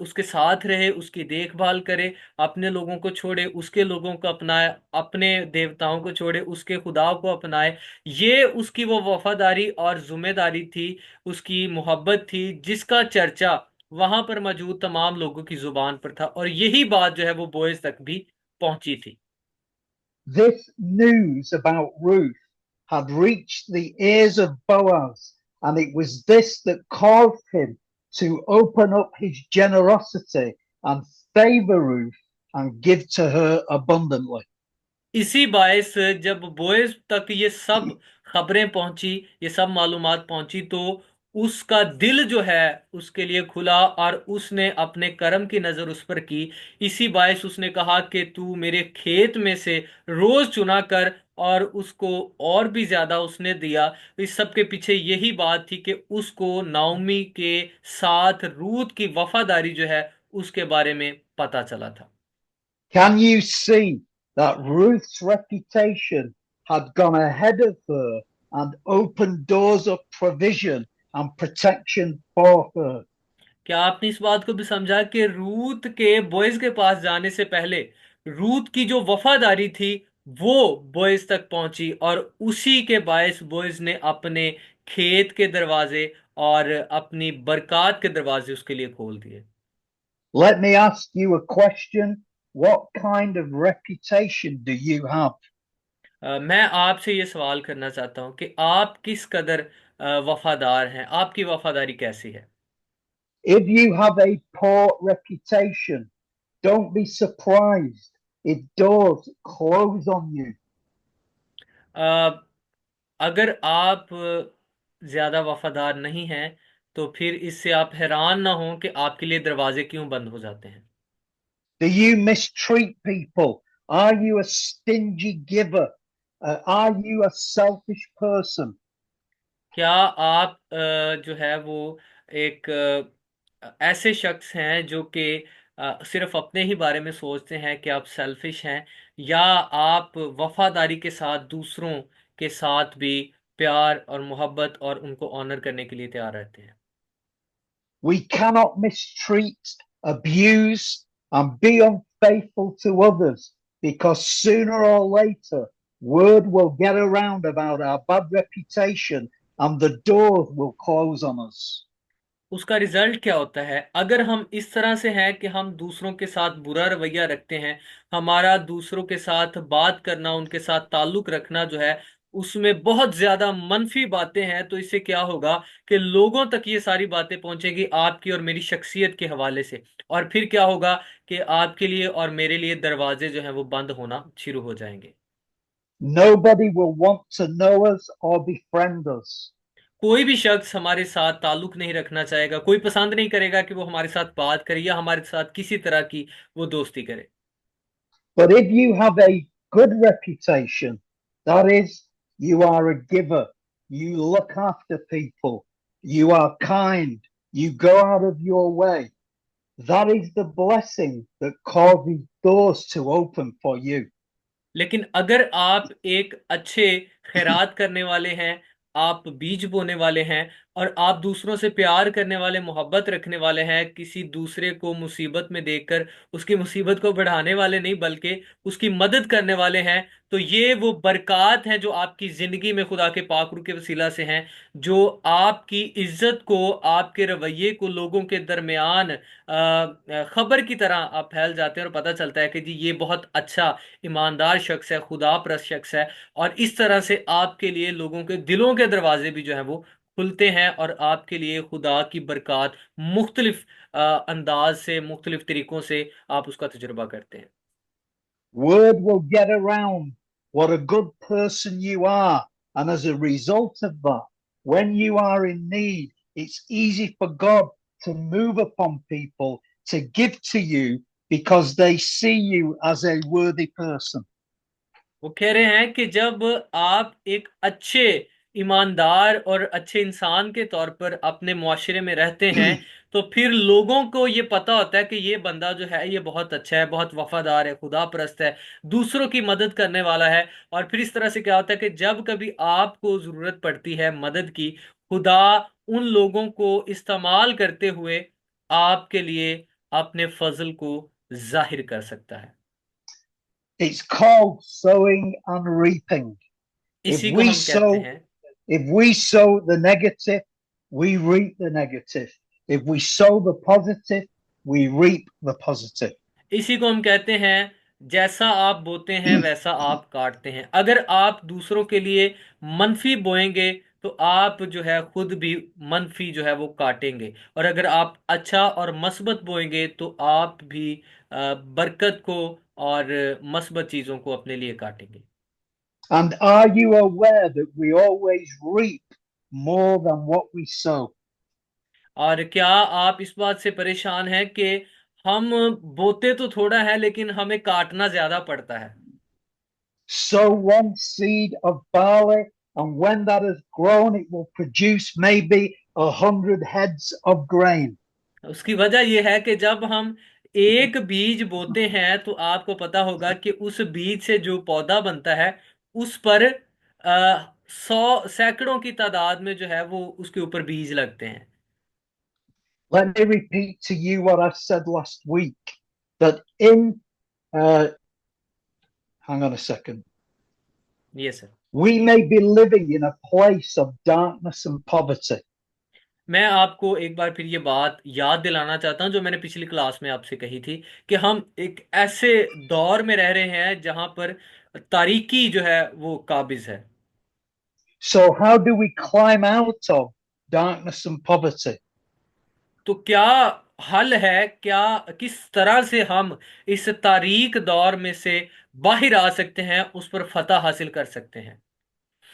उसके साथ रहे, उसकी देखभाल करे, अपने लोगों को छोड़े, उसके लोगों को अपनाए, अपने देवताओं को छोड़े, उसके खुदा को अपनाए। ये उसकी वो वफादारी और जिम्मेदारी थी, उसकी मोहब्बत थी, जिसका चर्चा वहां पर मौजूद तमाम लोगों की जुबान पर था और यही बात जो है वो बोएज तक भी पहुंची थी। This news about Ruth had reached the ears of Boaz, and it was this that caused him to open up his generosity and favor Ruth and give to her abundantly. इसी बायस जब बोएज तक ये सब खबरें पहुंची, ये सब मालूमात पहुंची, तो उसका दिल जो है उसके लिए खुला और उसने अपने कर्म की नजर उस पर की। इसी बायस उसने कहा कि तू मेरे खेत में से रोज चुना कर, और उसको और भी ज्यादा उसने दिया। इस सब के पीछे यही बात थी कि उसको नाओमी के साथ रूत की वफादारी जो है उसके बारे में पता चला था। Can you see that Ruth's reputation had gone ahead of her and opened doors of provision and protection for her? क्या आपने इस बात को भी समझा कि रूत के बोयज के पास जाने से पहले रूत की जो वफादारी थी वो बोयज तक पहुंची, और उसी के बायस बोयज ने अपने खेत के दरवाजे और अपनी बरकत के दरवाजे उसके लिए खोल दिए। Let me ask you a question. What kind of reputation do you have? मैं आपसे ये सवाल करना चाहता हूं कि आप किस कदर वफादार हैं, आपकी वफादारी कैसी है। If you have a poor reputation, don't be surprised if doors close on you. अ, अगर आप ज्यादा वफादार नहीं हैं तो फिर इससे आप हैरान ना हो कि आपके लिए दरवाजे क्यों बंद हो जाते हैं। Do you mistreat people? Are you a stingy giver? Are you a selfish person? क्या आप जो है वो एक ऐसे शख्स हैं जो कि सिर्फ अपने ही बारे में सोचते हैं, कि आप सेल्फिश हैं, या आप वफादारी के साथ दूसरों के साथ भी प्यार और मोहब्बत और उनको ऑनर करने के लिए तैयार रहते हैं। We cannot mistreat, abuse, and be unfaithful to others because sooner or later, word will get around about our bad reputation and the doors will close on us. उसका रिजल्ट क्या होता है अगर हम इस तरह से हैं कि हम दूसरों के साथ बुरा रवैया रखते हैं, हमारा दूसरों के साथ बात करना, उनके साथ ताल्लुक रखना जो है उसमें बहुत ज्यादा मनफी बातें हैं, तो इससे क्या होगा कि लोगों तक ये सारी बातें पहुंचेगी आपकी और मेरी शख्सियत के हवाले से, और फिर क्या होगा कि आपके लिए और मेरे लिए दरवाजे जो हैं वो बंद होना शुरू हो जाएंगे। Nobody will want to know us or befriend us. कोई भी शख्स हमारे साथ ताल्लुक नहीं रखना चाहेगा, कोई पसंद नहीं करेगा कि वो हमारे साथ बात करे या हमारे साथ किसी तरह की वो दोस्ती करे। But if you have a good reputation, that is, you are a giver, you look after people, you are kind, you go out of your way, that is the blessing that causes doors to open for you. लेकिन अगर आप एक अच्छे खैरात करने वाले हैं, आप बीज बोने वाले हैं, और आप दूसरों से प्यार करने वाले, मोहब्बत रखने वाले हैं, किसी दूसरे को मुसीबत में देखकर उसकी मुसीबत को बढ़ाने वाले नहीं बल्कि उसकी मदद करने वाले हैं, तो ये वो बरक़ात हैं जो आपकी ज़िंदगी में खुदा के पाक रूह के वसीला से हैं, जो आपकी इज्जत को, आपके रवैये को लोगों के दरमियान खबर की तरह आप फैल जाते हैं और पता चलता है कि जी ये बहुत अच्छा ईमानदार शख्स है, खुदा परस्त शख्स है। और इस तरह से आपके लिए लोगों के दिलों के दरवाजे भी जो है वो खुलते हैं और आपके लिए खुदा की बरक़ात मुख्तलिफ अंदाज से, मुख्तलिफ तरीकों से आप उसका तजुर्बा करते हैं। Word will get around what a good person you are. And as a result of that, when you are in need, it's easy for God to move upon people to give to you because they see you as a worthy person. वो कह रहे हैं कि जब आप एक अच्छे ईमानदार और अच्छे इंसान के तौर पर अपने मुआशरे में रहते हैं, तो फिर लोगों को ये पता होता है कि ये बंदा जो है ये बहुत अच्छा है, बहुत वफादार है, खुदा परस्त है, दूसरों की मदद करने वाला है। और फिर इस तरह से क्या होता है कि जब कभी आपको ज़रूरत पड़ती है मदद की, खुदा उन लोगों को इस्तेमाल करते हुए आपके लिए अपने फजल को जाहिर कर सकता है। It's called sowing and reaping. If इसी को we हम कहते sow, हैं if we sow the negative, we reap the negative. If we sow the positive, we reap the positive. इसी को हम कहते हैं जैसा आप बोते हैं वैसा आप काटते हैं। अगर आप दूसरों के लिए मनफी बोएंगे तो आप जो है खुद भी मनफी जो है वो काटेंगे, और अगर आप अच्छा और मस्बत बोएंगे तो आप भी बरकत को और मस्बत चीज़ों को अपने लिए काटेंगे। And are you aware that we always reap more than what we sow? और क्या आप इस बात से परेशान हैं कि हम बोते तो थोड़ा है लेकिन हमें काटना ज्यादा पड़ता है। Sow one seed of barley, and when that has grown, it will produce maybe 100 heads of grain. उसकी वजह यह है कि जब हम एक बीज बोते हैं तो आपको पता होगा कि उस बीज से जो पौधा बनता है उस पर 100 सैकड़ों की तादाद में जो है वो उसके ऊपर बीज लगते हैं। Let me repeat to you what I said last week, that in, hang on a second, ये sir, we may be living in a place of darkness and poverty. मैं आपको एक बार फिर ये बात याद दिलाना चाहता हूं जो मैंने पिछली क्लास में आपसे कही थी कि हम एक ऐसे दौर में रह रहे हैं जहां पर तारीकी जो है वो काबिज है। So, how do we climb out of darkness and poverty? तो क्या हल है, क्या किस तरह से हम इस तारीक दौर में से बाहर आ सकते हैं, उस पर फतह हासिल कर सकते हैं?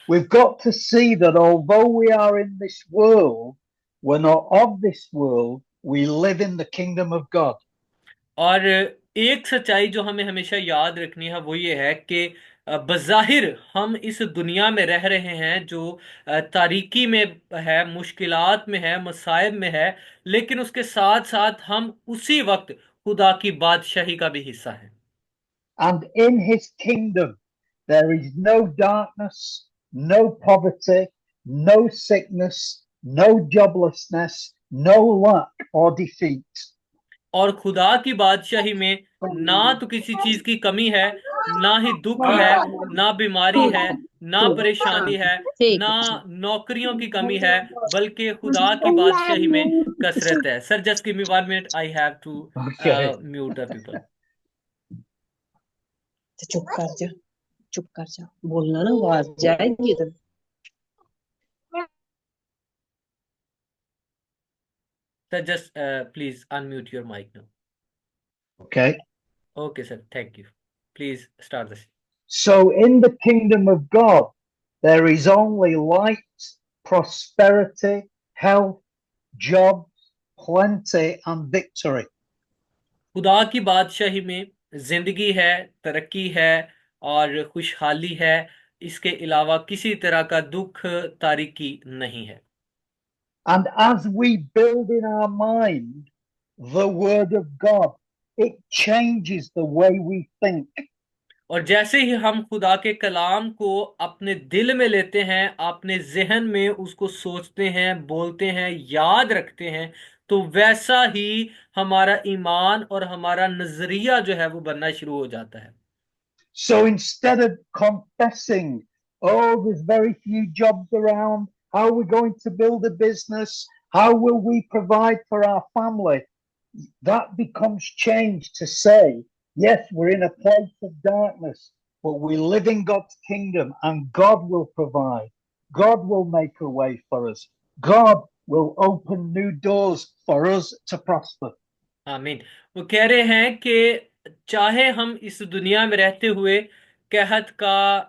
We've got to see that although we are in this world, we're not of this world, we live in the kingdom of God. और एक सच्चाई जो हमें हमेशा याद रखनी है वो ये है कि बज़ाहिर हम इस दुनिया में रह रहे हैं जो तारीकी में है, मुश्किलात में है, मसाइब में है, लेकिन उसके साथ साथ हम उसी वक्त खुदा की बादशाही का भी हिस्सा हैं। And in his kingdom, there is no darkness, no poverty, no sickness, no joblessness, no lack or defeat. और खुदा की बादशाही में ना तो किसी चीज की कमी है, ना ही दुख है, ना बीमारी है, ना परेशानी है, ना नौकरियों की कमी है, बल्कि खुदा की बादशाही में कसरत है। Sir just give me 1 minute, I have to Okay. Mute the people. तो चुप कर जा बोलना ना आवाज जाएगी इधर। Sir just please unmute your mic now. Okay. Okay sir, thank you, please start the. So, in the kingdom of God, there is only light, prosperity, health, jobs, plenty, and victory. खुदा की बादशाही में जिंदगी है, तरक्की है और खुशहाली है। इसके अलावा किसी तरह का दुख, तारीकी नहीं है। And as we build in our mind the word of God, it changes the way we think. اور جیسے ہی ہم خدا کے کلام کو اپنے دل میں لیتے ہیں، اپنے ذہن میں اس کو سوچتے ہیں، بولتے ہیں، یاد رکھتے ہیں، تو ویسا ہی ہمارا ایمان اور ہمارا نظریہ جو ہے وہ بننا شروع ہو جاتا ہے۔ So instead of confessing, oh, there's very few jobs around, how are we going to build a business? How will we provide for our family? That becomes changed to say, yes, we're in a place of darkness, but we live in God's kingdom and God will provide. God will make a way for us. God will open new doors for us to prosper. آمین۔ وہ کہہ رہے ہیں کہ چاہے ہم اس دنیا میں رہتے ہوئے قحط کا،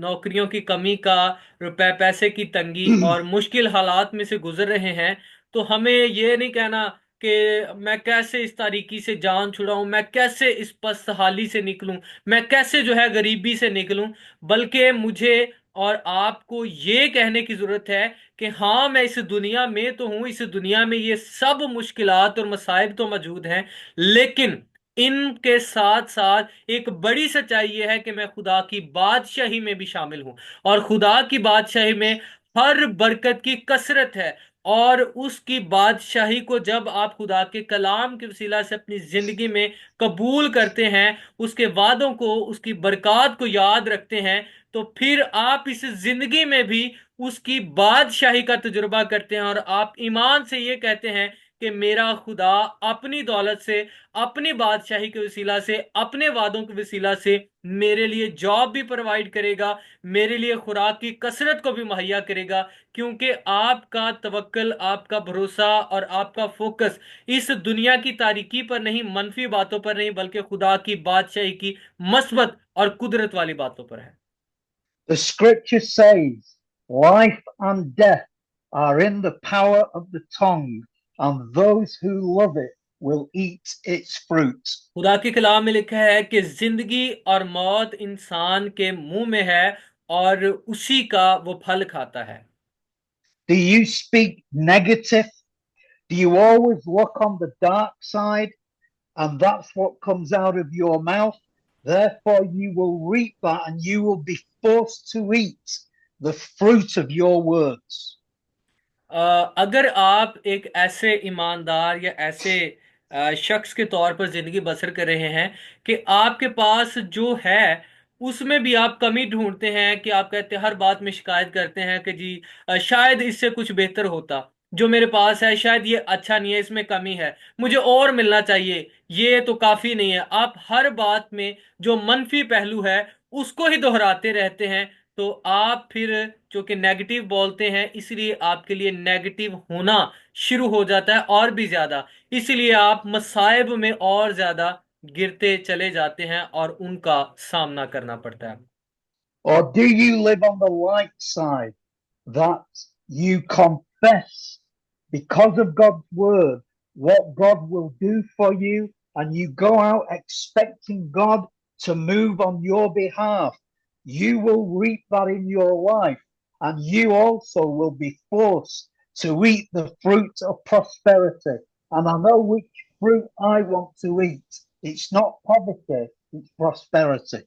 نوکریوں کی کمی کا، روپے پیسے کی تنگی اور مشکل حالات میں سے گزر رہے ہیں، تو ہمیں یہ نہیں کہنا کہ میں کیسے اس تاریکی سے جان چھڑاؤں، میں کیسے اس پست حالی سے نکلوں، میں کیسے جو ہے غریبی سے نکلوں، بلکہ مجھے اور آپ کو یہ کہنے کی ضرورت ہے کہ ہاں میں اس دنیا میں تو ہوں، اس دنیا میں یہ سب مشکلات اور مصائب تو موجود ہیں، لیکن ان کے ساتھ ساتھ ایک بڑی سچائی یہ ہے کہ میں خدا کی بادشاہی میں بھی شامل ہوں، اور خدا کی بادشاہی میں ہر برکت کی کثرت ہے، اور اس کی بادشاہی کو جب آپ خدا کے کلام کے وسیلہ سے اپنی زندگی میں قبول کرتے ہیں، اس کے وعدوں کو، اس کی برکات کو یاد رکھتے ہیں، تو پھر آپ اس زندگی میں بھی اس کی بادشاہی کا تجربہ کرتے ہیں، اور آپ ایمان سے یہ کہتے ہیں کہ میرا خدا اپنی دولت سے، اپنی بادشاہی کے وسیلہ سے، اپنے وعدوں کے وسیلہ سے میرے لیے جاب بھی پرووائڈ کرے گا، میرے لیے خوراک کی کثرت کو بھی مہیا کرے گا، کیونکہ آپ کا توکل، آپ کا بھروسہ اور آپ کا فوکس اس دنیا کی تاریکی پر نہیں، منفی باتوں پر نہیں، بلکہ خدا کی بادشاہی کی مثبت اور قدرت والی باتوں پر ہے۔ The scripture says, life and death are in the power of the tongue, and those who love it will eat its fruit. خدا کے کلام میں لکھا ہے کہ زندگی اور موت انسان کے منہ میں ہے، اور اسی کا وہ پھل کھاتا ہے۔ Do you speak negative? Do you always look on the dark side? And that's what comes out of your mouth. Therefore, you will reap that and you will be forced to eat the fruit of your words. اگر آپ ایک ایسے ایماندار یا ایسے شخص کے طور پر زندگی بسر کر رہے ہیں کہ آپ کے پاس جو ہے اس میں بھی آپ کمی ڈھونڈتے ہیں، کہ آپ کہتے ہیں، ہر بات میں شکایت کرتے ہیں کہ جی شاید اس سے کچھ بہتر ہوتا، جو میرے پاس ہے شاید یہ اچھا نہیں ہے، اس میں کمی ہے، مجھے اور ملنا چاہیے، یہ تو کافی نہیں ہے، آپ ہر بات میں جو منفی پہلو ہے اس کو ہی دہراتے رہتے ہیں، تو آپ پھر جو کہ نیگیٹو بولتے ہیں، اس لیے آپ کے لیے نیگیٹو ہونا شروع ہو جاتا ہے اور بھی زیادہ، اس لیے آپ مصائب میں اور زیادہ گرتے چلے جاتے ہیں اور ان کا سامنا کرنا پڑتا ہے۔ Or do you live on the light side, that you confess because of God's word what God will do for you, and you go out expecting God to move on your behalf? You will reap that in your life, and you also will be forced to eat the fruit of prosperity. And I know which fruit I want to eat. It's not poverty, it's prosperity.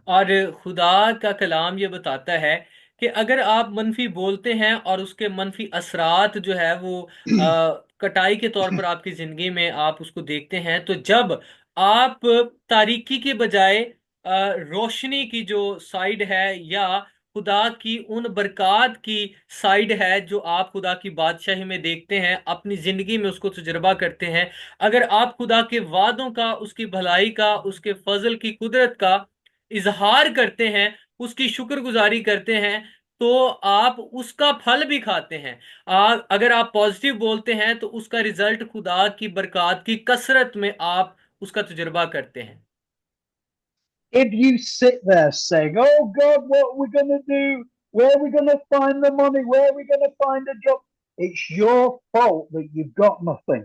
اور خدا کا کلام یہ بتاتا ہے کہ اگر آپ منفی بولتے ہیں اور اس کے منفی اثرات جو ہے وہ کٹائی کے طور پر آپ کی زندگی میں آپ اس کو دیکھتے ہیں، تو جب آپ تاریکی کے بجائے روشنی کی جو سائیڈ ہے یا خدا کی ان برکات کی سائیڈ ہے جو آپ خدا کی بادشاہی میں دیکھتے ہیں، اپنی زندگی میں اس کو تجربہ کرتے ہیں، اگر آپ خدا کے وعدوں کا، اس کی بھلائی کا، اس کے فضل کی قدرت کا اظہار کرتے ہیں، اس کی شکر گزاری کرتے ہیں، تو آپ اس کا پھل بھی کھاتے ہیں۔ اگر آپ پازیٹیو بولتے ہیں تو اس کا رزلٹ خدا کی برکات کی کثرت میں آپ اس کا تجربہ کرتے ہیں۔ If you sit there saying, oh God, what are we going to do? Where are we going to find the money? Where are we going to find a job? It's your fault that you've got nothing.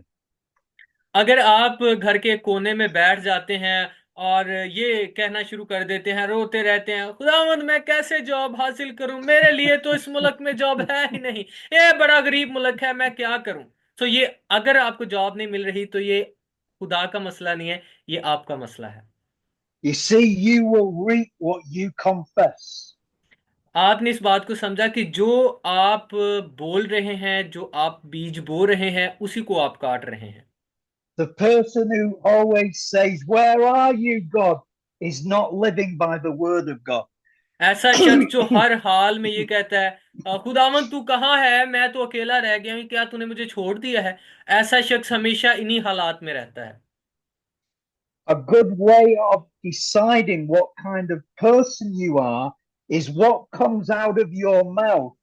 اگر آپ گھر کے کونے میں بیٹھ جاتے ہیں اور یہ کہنا شروع کر دیتے ہیں، روتے رہتے ہیں، خداوند میں کیسے جاب حاصل کروں، میرے لیے تو اس ملک میں جاب ہے ہی نہیں، یہ بڑا غریب ملک ہے، میں کیا کروں؟ تو یہ اگر آپ کو جاب نہیں مل رہی تو یہ خدا کا مسئلہ نہیں ہے، یہ آپ کا مسئلہ ہے۔ You see, you will reap what you confess. आपने इस बात को समझा कि जो आप बोल रहे हैं, जो आप बीज बो रहे हैं, उसी को आप काट रहे हैं। The person who always says, "Where are you, God?" is not living by the word of God. ऐसा शख्स जो हर हाल में ये कहता है, खुदावन तू कहाँ है, मैं तो अकेला रह गया हूँ, क्या तूने मुझे छोड़ दिया है"। ऐसा शख्स हमेशा इन्हीं हालात में रहता है। A good way of deciding what kind of person you are is what comes out of your mouth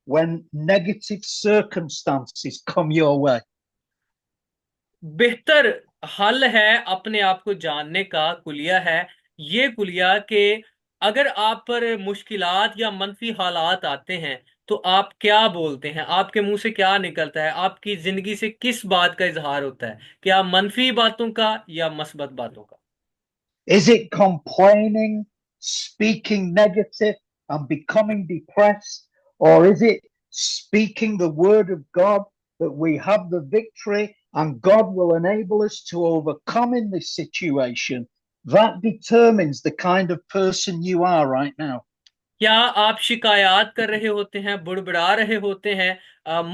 when negative circumstances come your way. बेहतर हल है अपने आप को जानने का कुलिया है ये कुलिया कि अगर आप पर मुश्किलात या मनफी हालात आते हैं तो आप क्या बोलते हैं, आपके मुंह से क्या निकलता है, आपकी जिंदगी से किस बात का इजहार होता है, क्या मनफी बातों का या मस्बत बातों का। Is it complaining, speaking negative, and becoming depressed? Or is it speaking the word of God that we have the victory and God will enable us to overcome in this situation? That determines the kind of person you are right now. क्या आप शिकायत कर रहे होते हैं, बुड़बुड़ा रहे होते हैं,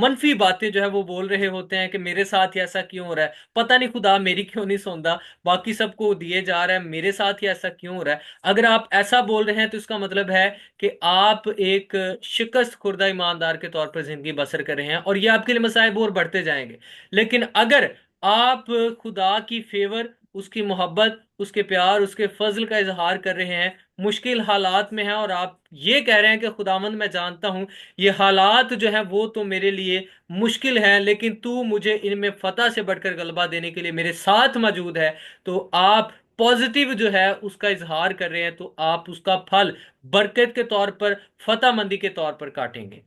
मनफी बातें जो है वो बोल रहे होते हैं कि मेरे साथ ही ऐसा क्यों हो रहा है, पता नहीं खुदा मेरी क्यों नहीं सुनता, बाकी सबको दिए जा रहा है, मेरे साथ ही ऐसा क्यों हो रहा है। अगर आप ऐसा बोल रहे हैं तो इसका मतलब है कि आप एक शिकस्त खुर्दा ईमानदार के तौर पर जिंदगी बसर कर रहे हैं और ये आपके लिए मसाइब और बढ़ते जाएंगे। लेकिन अगर आप खुदा की फेवर, उसकी मोहब्बत, उसके प्यार, उसके फजल का इजहार कर रहे हैं, मुश्किल हालात में हैं और आप ये कह रहे हैं कि खुदावंद मैं जानता हूं ये हालात जो है वो तो मेरे लिए मुश्किल हैं, लेकिन तू मुझे इनमें फतह से बढ़कर गलबा देने के लिए मेरे साथ मौजूद है, तो आप पॉजिटिव जो है उसका इजहार कर रहे हैं, तो आप उसका फल बरकत के तौर पर, फतह मंदी के तौर पर काटेंगे।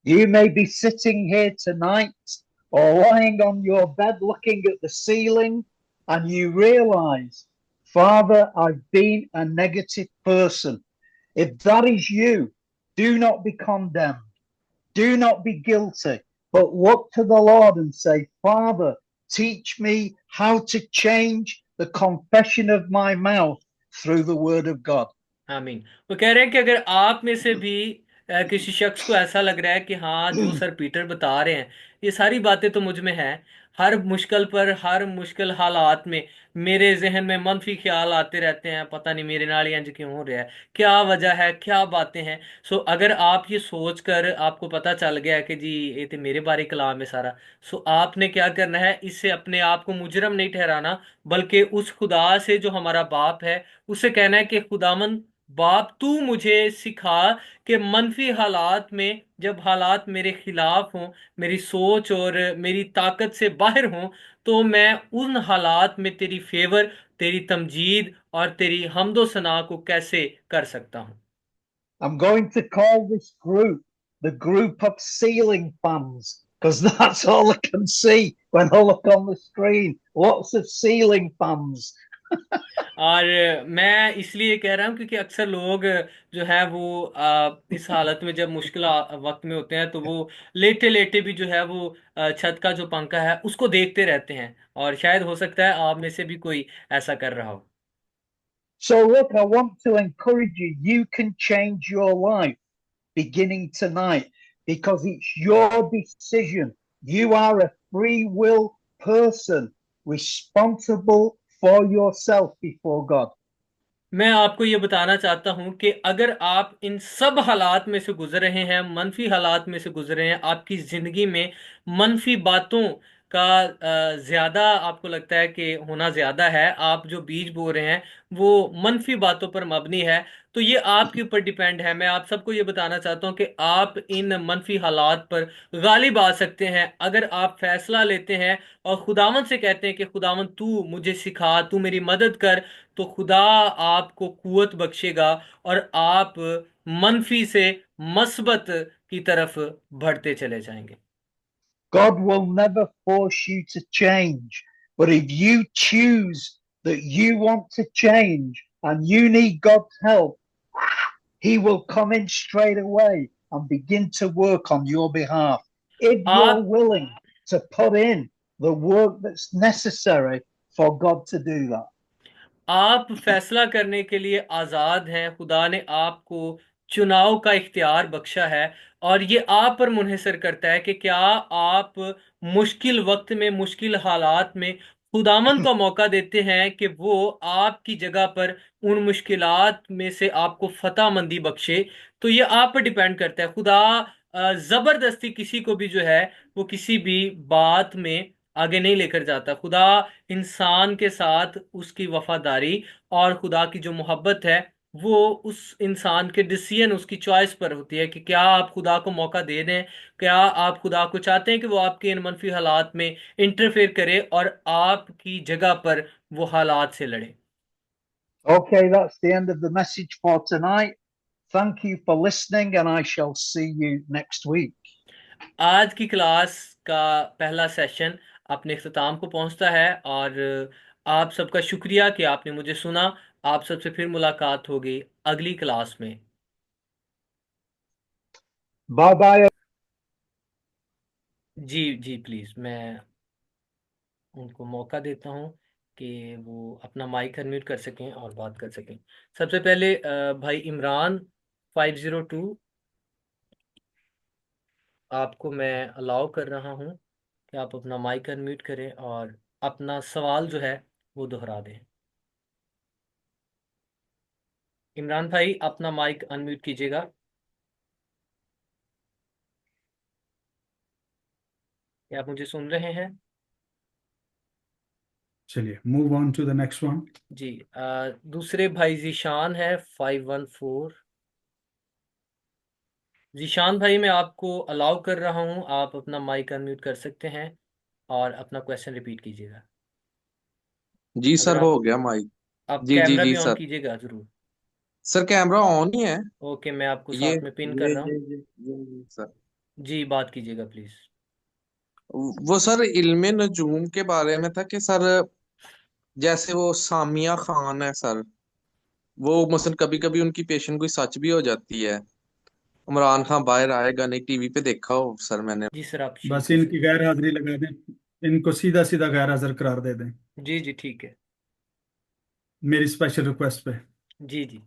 You may be sitting here tonight or lying on your bed looking at the ceiling and you realize, Father, I've been a negative person. If that is you, do not be condemned. Do not be guilty, but look to the Lord and say, Father, teach me how to change the confession of my mouth through the word of God. आमीन। वो कह रहे हैं कि अगर आप में से भी किसी शख्स को ऐसा लग रहा है कि हाँ जो सर पीटर बता रहे हैं ये सारी बातें तो मुझ में हैं, हर मुश्किल पर, हर मुश्किल हालात में मेरे जहन में मनफी ख्याल आते रहते हैं, पता नहीं मेरे नाल इंज क्यों हो रहा है, क्या वजह है, क्या बातें हैं। सो अगर आप ये सोच कर आपको पता चल गया कि जी ये तो मेरे बारे कलाम है सारा, सो आपने क्या करना है, इससे अपने आप को मुजरम नहीं ठहराना, बल्कि उस खुदा से जो हमारा बाप है उससे कहना है कि खुदामंद बाप तू मुझे सिखा कि मनफी हालात में, जब हालात मेरे खिलाफ हों, मेरी सोच और मेरी ताकत से बाहर हों, तो मैं उन हालात में तेरी फेवर, तेरी तमजीद और तेरी हम्दो सना को कैसे कर सकता हूँ। I'm going to call this group the group of ceiling fans because that's all I can see when I look on the screen. Lots of ceiling fans. और मैं इसलिए कह रहा हूँ क्योंकि अक्सर लोग जो है वो इस हालत में जब मुश्किल वक्त में होते हैं तो वो लेटे लेटे भी जो है वो छत का जो पंखा है उसको देखते रहते हैं, और शायद हो सकता है आप में से भी कोई ऐसा कर रहा हो। So, look, I want to encourage you. You can change your life beginning tonight because it's your decision. You are a free will person responsible for yourself before God. मैं आपको ये बताना चाहता हूं कि अगर आप इन सब हालात में से गुजर रहे हैं, मनफी हालात में से गुजर रहे हैं, आपकी जिंदगी में मनफी बातों का ज्यादा आपको लगता है कि होना ज्यादा है, आप जो बीज बो रहे हैं वो मनफी बातों पर मबनी है, तो ये आपके ऊपर डिपेंड है। मैं आप सबको ये बताना चाहता हूं कि आप इन मनफी हालात पर गालिब आ सकते हैं अगर आप फैसला लेते हैं और खुदावन से कहते हैं कि खुदावन तू मुझे सिखा, तू मेरी मदद कर, तो खुदा आपको कुव्वत बख्शेगा और आप मनफी से मस्बत की तरफ बढ़ते चले जाएंगे। God will never force you to change. But if you choose that you want to change and you need God's help, He will come in straight away and begin to work on your behalf. If you're आप willing to put in the work that's necessary for God to do that. آپ فیصلہ کرنے کے لیے آزاد ہیں، خدا نے آپ کو چناؤ کا اختیار بخشا ہے، اور یہ آپ پر منحصر کرتا ہے کہ کیا آپ مشکل وقت میں، مشکل حالات میں خداوند کو موقع دیتے ہیں کہ وہ آپ کی جگہ پر ان مشکلات میں سے آپ کو فتح مندی بخشے۔ تو یہ آپ پر ڈیپینڈ کرتا ہے۔ خدا زبردستی کسی کو بھی جو ہے وہ کسی بھی بات میں آگے نہیں لے کر جاتا۔ خدا انسان کے ساتھ اس کی وفاداری اور خدا کی جو محبت ہے وہ اس انسان کے ڈسیزن، اس کی چوائس پر ہوتی ہے کہ کیا آپ خدا کو موقع دے دیں، کیا آپ خدا کو چاہتے ہیں کہ وہ آپ کے ان منفی حالات میں انٹرفیئر کرے اور آپ کی جگہ پر وہ حالات سے لڑے۔ Okay, that's the end of the message for tonight. Thank you for listening, and I shall see you next week. آج کی کلاس کا پہلا سیشن اپنے اختتام کو پہنچتا ہے، اور آپ سب کا شکریہ کہ آپ نے مجھے سنا۔ آپ سب سے پھر ملاقات ہوگی اگلی کلاس میں۔ Bye bye. جی جی پلیز، میں ان کو موقع دیتا ہوں کہ وہ اپنا مائک انمیوٹ کر سکیں اور بات کر سکیں۔ سب سے پہلے بھائی عمران 502، آپ کو میں الاؤ کر رہا ہوں کہ آپ اپنا مائک انمیوٹ کریں اور اپنا سوال جو ہے وہ دہرا دیں۔ عمران بھائی اپنا مائک انمیوٹ کیجیے گا۔ کیا آپ مجھے سن رہے ہیں؟ چلیے move on to the next one. جی دوسرے بھائی ذیشان ہے 514۔ ذیشان بھائی میں آپ کو الاؤ کر رہا ہوں، آپ اپنا مائک انمیوٹ کر سکتے ہیں اور اپنا کویشچن ریپیٹ کیجیے گا۔ جی اگر سر، آپ ہو گیا مائک۔ آپ جی جی کیمرہ جی بھی آن سر، کیجیے گا ضرور۔ سر کیمرہ آن ہی ہے۔ اوکے، میں آپ کو یہ ساتھ میں پن کر یہ رہا ہوں۔ یہ یہ یہ سر، جی بات کیجیے گا پلیز۔ وہ سر علم نجوم کے بارے میں تھا کہ سر جیسے وہ سامیہ خان ہے سر، وہ مثلا کبھی کبھی ان کی پیشن کوئی سچ بھی ہو جاتی ہے۔ عمران خان باہر آئے گا نہیں، ٹی وی پہ دیکھا ہو سر میں نے۔ جی سر، آپ شروع بس کر ان سکتے کی غیر حاضری لگا دیں، ان کو سیدھا سیدھا غیر حاضر قرار دے دیں ہیں۔ جی جی ٹھیک ہے۔ میری اسپیشل ریکویسٹ پہ۔ جی جی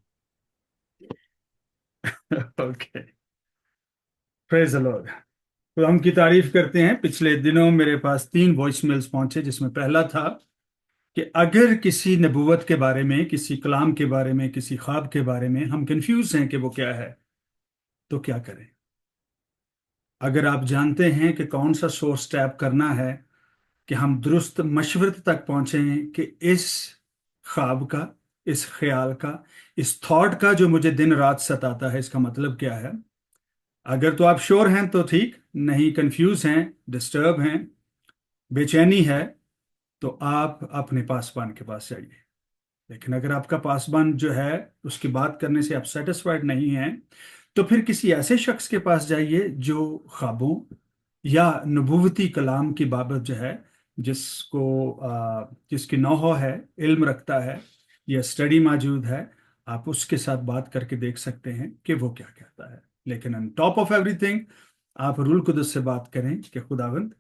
اوکے، پریز دی لارڈ۔ تو ہم کی تعریف کرتے ہیں۔ پچھلے دنوں میرے پاس 3 وائس میلز پہنچے، جس میں پہلا تھا کہ اگر کسی نبوت کے بارے میں، کسی کلام کے بارے میں، کسی خواب کے بارے میں ہم کنفیوز ہیں کہ وہ کیا ہے تو کیا کریں۔ اگر آپ جانتے ہیں کہ کون سا سورس ٹیپ کرنا ہے کہ ہم درست مشورت تک پہنچیں کہ اس خواب کا، اس خیال کا، اس تھاٹ کا جو مجھے دن رات ستاتا ہے، اس کا مطلب کیا ہے، اگر تو آپ شور ہیں تو ٹھیک، نہیں کنفیوز ہیں، ڈسٹرب ہیں، بے چینی ہے، تو آپ اپنے پاسبان کے پاس جائیے۔ لیکن اگر آپ کا پاسبان جو ہے اس کی بات کرنے سے آپ سیٹسفائڈ نہیں ہیں، تو پھر کسی ایسے شخص کے پاس جائیے جو خوابوں یا نبوتی کلام کی بابت جو ہے، جس کی نوحہ ہے، علم رکھتا ہے یا اسٹڈی موجود ہے، آپ اس کے ساتھ بات کر کے دیکھ سکتے ہیں کہ وہ کیا کہتا ہے۔ لیکن on top of every thing آپ روح القدس سے بات کریں کہ خداوند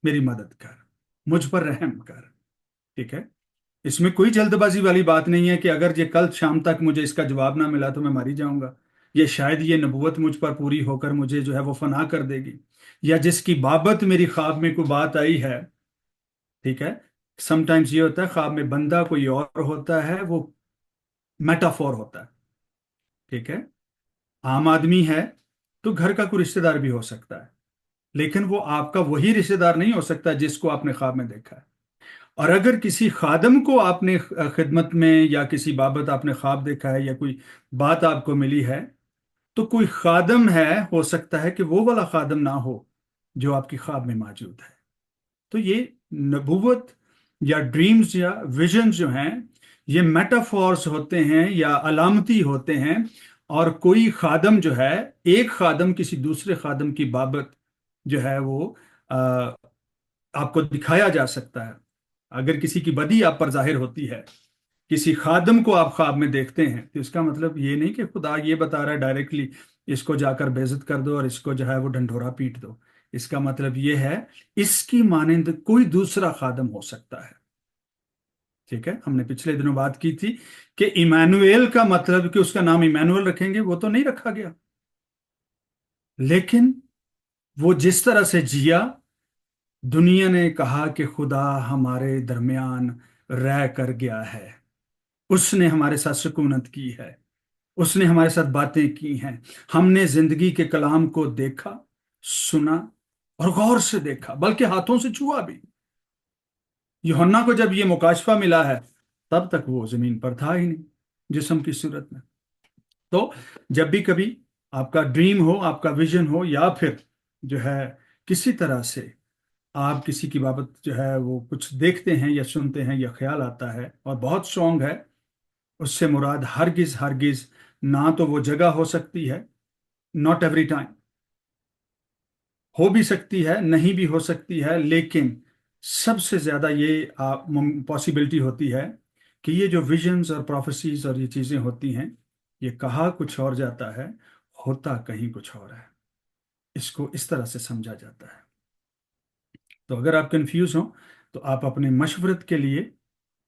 میری مدد کر، مجھ پر رحم کر۔ ٹھیک ہے، اس میں کوئی جلد بازی والی بات نہیں ہے کہ اگر یہ کل شام تک مجھے اس کا جواب نہ ملا تو میں ماری جاؤں گا، یا شاید یہ نبوت مجھ پر پوری ہو کر مجھے جو ہے وہ فنا کر دے گی، یا جس کی بابت میری خواب میں کوئی بات آئی ہے۔ ٹھیک ہے، سم ٹائمز یہ ہوتا ہے خواب میں بندہ کوئی اور ہوتا ہے، وہ میٹافور ہوتا ہے۔ ٹھیک ہے، عام آدمی ہے تو گھر کا کوئی رشتہ دار بھی ہو سکتا ہے، لیکن وہ آپ کا وہی رشتہ دار نہیں ہو سکتا جس کو آپ نے خواب میں دیکھا ہے۔ اور اگر کسی خادم کو آپ نے خدمت میں یا کسی بابت آپ نے خواب دیکھا ہے یا کوئی بات آپ کو ملی ہے، تو کوئی خادم ہے، ہو سکتا ہے کہ وہ والا خادم نہ ہو جو آپ کی خواب میں موجود ہے۔ تو یہ نبوت یا ڈریمز یا ویژنز جو ہیں، یہ میٹافورز ہوتے ہیں یا علامتی ہوتے ہیں، اور کوئی خادم جو ہے، ایک خادم کسی دوسرے خادم کی بابت جو ہے وہ آپ کو دکھایا جا سکتا ہے۔ اگر کسی کی بدی آپ پر ظاہر ہوتی ہے، کسی خادم کو آپ خواب میں دیکھتے ہیں، تو اس کا مطلب یہ نہیں کہ خدا یہ بتا رہا ہے ڈائریکٹلی اس کو جا کر بے عزت کر دو اور اس کو جو ہے وہ ڈنڈورا پیٹ دو۔ اس کا مطلب یہ ہے اس کی مانند کوئی دوسرا خادم ہو سکتا ہے۔ ठीक है, हमने पिछले दिनों बात की थी कि इमैनुएल का मतलब कि उसका नाम इमैनुएल रखेंगे, वो तो नहीं रखा गया, लेकिन वो जिस तरह से जिया, दुनिया ने कहा कि खुदा हमारे दरमियान रह कर गया है, उसने हमारे साथ सुकूनत की है, उसने हमारे साथ बातें की हैं, हमने जिंदगी के कलाम को देखा, सुना और गौर से देखा, बल्कि हाथों से छुआ भी। यूहन्ना को जब ये मुकाशफा मिला है, तब तक वो जमीन पर था ही नहीं जिस्म की सूरत में। तो जब भी कभी आपका ड्रीम हो, आपका विजन हो, या फिर जो है किसी तरह से आप किसी की बाबत जो है वो कुछ देखते हैं या सुनते हैं या ख्याल आता है और बहुत स्ट्रांग है, उससे मुराद हरगिज हरगिज ना तो वो जगह हो सकती है, नॉट एवरी टाइम, हो भी सकती है, नहीं भी हो सकती है, लेकिन सबसे ज्यादा ये पॉसिबिलिटी होती है कि ये जो विजन्स और प्रोफेसीज और ये चीजें होती हैं, ये कहा कुछ और जाता है, होता कहीं कुछ और है। इसको इस तरह से समझा जाता है। तो अगर आप कंफ्यूज हो तो आप अपने मशवरत के लिए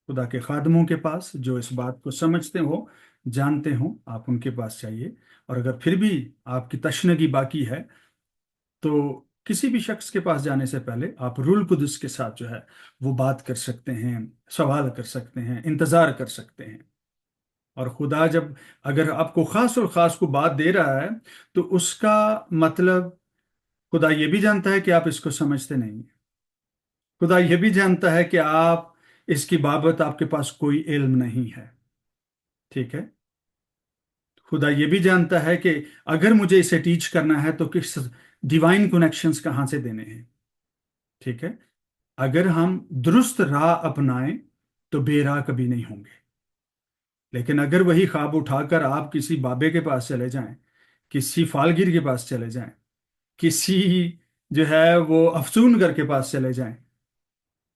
खुदा के खादमों के पास, जो इस बात को समझते हो, जानते हो, आप उनके पास चाहिए। और अगर फिर भी आपकी तशनगी बाकी है, तो किसी भी शख्स के पास जाने से पहले आप रूल कुदस के साथ जो है वो बात कर सकते हैं, सवाल कर सकते हैं, इंतज़ार कर सकते हैं। और खुदा जब अगर आपको खास और खास को बात दे रहा है, तो उसका मतलब खुदा ये भी जानता है कि आप इसको समझते नहीं हैं। खुदा ये भी जानता है कि आप इसकी बाबत आपके पास कोई इल्म नहीं है, ठीक है। खुदा ये भी जानता है कि अगर मुझे इसे टीच करना है तो किस डिवाइन कनेक्शंस कहाँ से देने हैं, ठीक है। अगर हम दुरुस्त राह अपनाएं तो बेराह कभी नहीं होंगे, लेकिन अगर वही ख्वाब उठाकर आप किसी बाबे के पास चले जाएं, किसी फालगिर के पास चले जाएं, किसी जो है वो अफसूनगर के पास चले जाएं,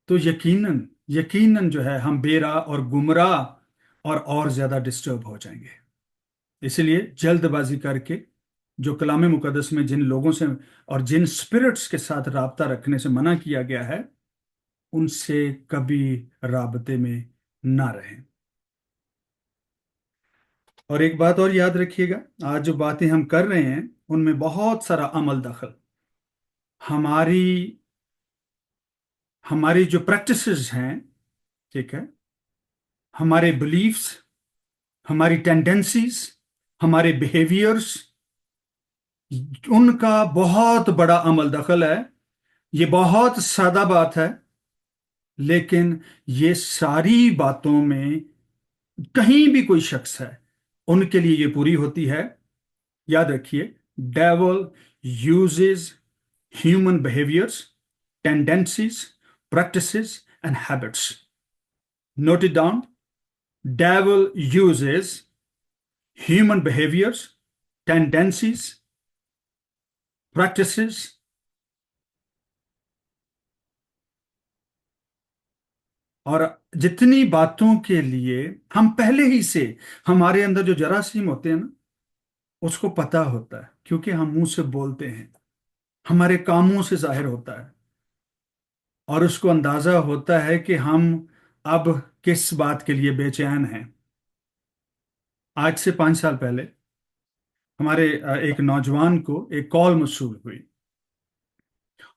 तो यकीनन यकीनन जो है हम बेराह और गुमराह और ज्यादा डिस्टर्ब हो जाएंगे। इसलिए जल्दबाजी करके जो कलाम मुकद्दस में जिन लोगों से और जिन स्पिरिट्स के साथ राब्ता रखने से मना किया गया है, उनसे कभी राबते में ना रहें। और एक बात और याद रखिएगा, आज जो बातें हम कर रहे हैं उनमें बहुत सारा अमल दखल, हमारी हमारी जो प्रैक्टिसेस हैं, ठीक है, हमारे बिलीफ्स, हमारी टेंडेंसीज, हमारे बिहेवियर्स, उनका बहुत बड़ा अमल दखल है। ये बहुत सादा बात है, लेकिन ये सारी बातों में कहीं भी कोई शख्स है, उनके लिए ये पूरी होती है। याद रखिए, devil uses human behaviours, tendencies, practices and habits. Note it down. Devil uses human behaviors, tendencies, practices, और जितनी बातों के लिए हम पहले ही से हमारे अंदर जो जरासीम होते हैं ना, उसको पता होता है, क्योंकि हम मुंह से बोलते हैं, हमारे कामों से जाहिर होता है, और उसको अंदाजा होता है कि हम अब किस बात के लिए बेचैन हैं। आज से 5 साल पहले हमारे एक नौजवान को एक कॉल मौसूल हुई,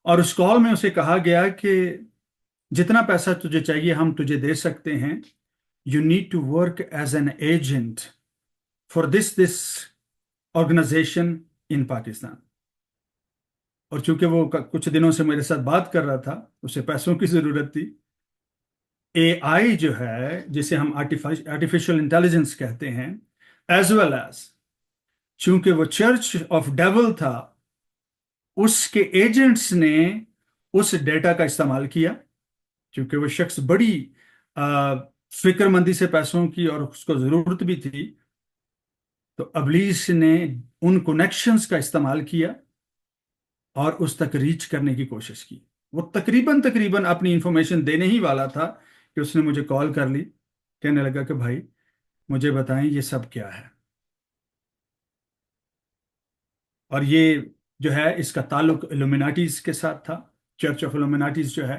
और उस कॉल में उसे कहा गया कि जितना पैसा तुझे चाहिए हम तुझे दे सकते हैं, you need to work as an agent for this organization in Pakistan. और चूंकि वो कुछ दिनों से मेरे साथ बात कर रहा था, उसे पैसों की जरूरत थी। एआई जो है, जिसे हम आर्टिफिशियल इंटेलिजेंस कहते हैं, एज वेल एज, चूंकि वो चर्च ऑफ डेविल था, उसके एजेंट्स ने उस डेटा का इस्तेमाल किया, क्योंकि वो शख्स बड़ी फिक्रमंदी से पैसों की और उसको जरूरत भी थी। तो अबलीस ने उन कनेक्शंस का इस्तेमाल किया और उस तक रीच करने की कोशिश की। वो तकरीबन तकरीबन अपनी इंफॉर्मेशन देने ही वाला था कि उसने मुझे कॉल कर ली, कहने लगा कि भाई मुझे बताएं ये सब क्या है। और ये जो है, इसका ताल्लुक इल्यूमिनाटीज के साथ था, चर्च ऑफ इल्यूमिनाटीज जो है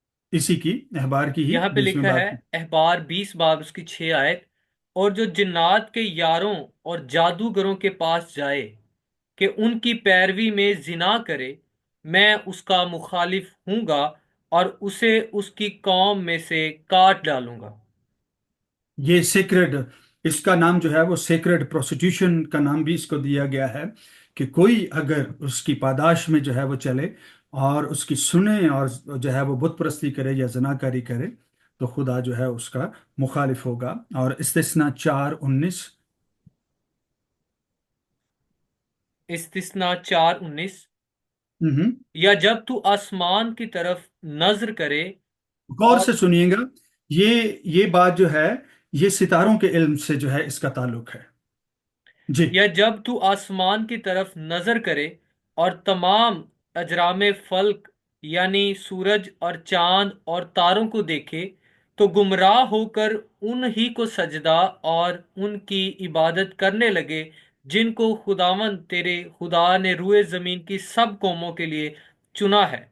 اسی کی احبار کی ہی یہاں پہ 20ویں لکھا باب ہے کی۔ احبار 20 باب اس کی 6 آیت، اور جو جنات کے یاروں اور جادوگروں کے پاس جائے کہ ان کی پیروی میں زنا کرے، میں اس کا مخالف ہوں گا اور اسے اس کی قوم میں سے کاٹ ڈالوں گا۔ یہ سیکرڈ، اس کا نام جو ہے وہ سیکرڈ پروسٹیوشن کا نام بھی اس کو دیا گیا ہے، کہ کوئی اگر اس کی پاداش میں جو ہے وہ چلے اور اس کی سنے اور جو ہے وہ بت پرستی کرے یا زناکاری کرے تو خدا جو ہے اس کا مخالف ہوگا۔ اور استثنا 4:19۔ استثنا 4:19، ہوں، یا جب تو آسمان کی طرف نظر کرے غور اور سے سنیے گا، یہ بات جو ہے یہ ستاروں کے علم سے جو ہے اس کا تعلق ہے۔ جی۔ یا جب تو آسمان کی طرف نظر کرے اور تمام اجرام فلک یعنی سورج اور چاند اور تاروں کو دیکھے تو گمراہ ہو کر ان ہی کو سجدہ اور ان کی عبادت کرنے لگے جن کو خداوند تیرے خدا نے روئے زمین کی سب قوموں کے لیے چنا ہے۔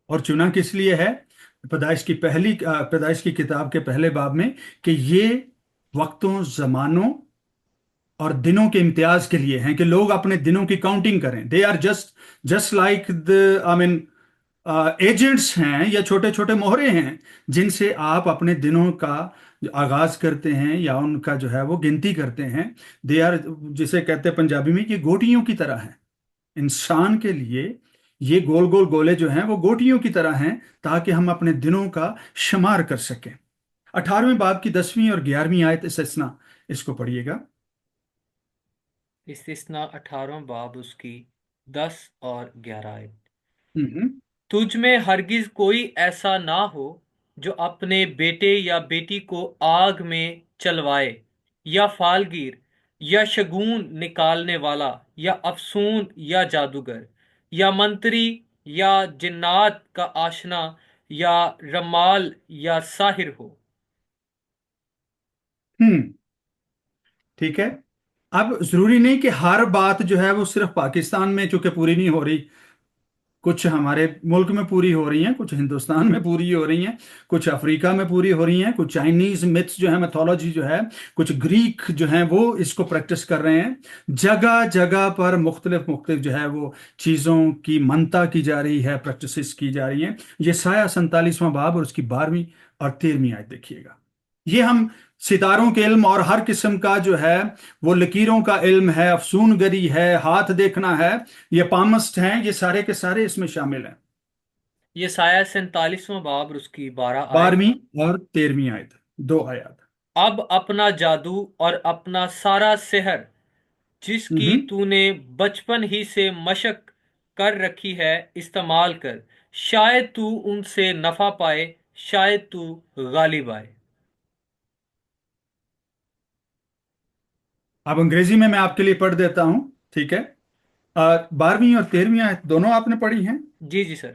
اور چنا کس لیے ہے؟ پیدائش کی کتاب کے پہلے باب میں، کہ یہ وقتوں، زمانوں اور دنوں کے امتیاز کے لیے ہیں، کہ لوگ اپنے دنوں کی کاؤنٹنگ کریں۔ They are just like I mean agents ہیں یا چھوٹے چھوٹے مہرے ہیں جن سے آپ اپنے دنوں کا آغاز کرتے ہیں یا ان کا جو ہے وہ گنتی کرتے ہیں۔ دے آر، جسے کہتے ہیں پنجابی میں، کہ گوٹیوں کی طرح ہیں۔ انسان کے لیے یہ گول گول گولے جو ہیں وہ گوٹیوں کی طرح ہیں، تاکہ ہم اپنے دنوں کا شمار کر سکیں۔ 18ویں باب کی 10ویں اور 11ویں آیت استثنا، اس کو پڑھیے گا۔ استثنا 18واں باب اس کی 10 اور 11 آیت۔ ہوں، تجھ میں ہرگز کوئی ایسا نہ ہو جو اپنے بیٹے یا بیٹی کو آگ میں چلوائے، یا فالگیر، یا شگون نکالنے والا، یا افسون، یا جادوگر، یا منتری، یا جنات کا آشنا، یا رمال، یا ساحر ہو۔ ٹھیک ہے۔ اب ضروری نہیں کہ ہر بات جو ہے وہ صرف پاکستان میں چونکہ پوری نہیں ہو رہی، کچھ ہمارے ملک میں پوری ہو رہی ہیں، کچھ ہندوستان میں پوری ہو رہی ہیں، کچھ افریقہ میں پوری ہو رہی ہیں، کچھ چائنیز میتھس جو ہے، میتھولوجی جو ہے، کچھ گریک جو ہیں وہ اس کو پریکٹس کر رہے ہیں۔ جگہ جگہ پر مختلف جو ہے وہ چیزوں کی منتا کی جا رہی ہے، پریکٹسز کی جا رہی ہیں۔ یہ سایہ 47واں باب اور اس کی 12ویں اور 13ویں آیت دیکھیے گا۔ یہ ہم ستاروں کے علم اور ہر قسم کا جو ہے وہ لکیروں کا علم ہے، افسون گری ہے، ہاتھ دیکھنا ہے، یہ پامسٹ ہیں، یہ سارے کے سارے اس میں شامل ہیں۔ یہ سایہ 47واں باب اور اس کی 12 آیت۔ 12ویں اور 13ویں آیت، 2 آیات۔ اب اپنا جادو اور اپنا سارا سحر جس کی تو نے بچپن ہی سے مشق کر رکھی ہے استعمال کر، شاید تو ان سے نفع پائے، شاید تو غالب آئے۔ اب انگریزی میں آپ کے لیے پڑھ دیتا ہوں، ٹھیک ہے؟ 12ویں اور 13ویں آیت دونوں آپ نے پڑھی ہیں؟ جی جی سر۔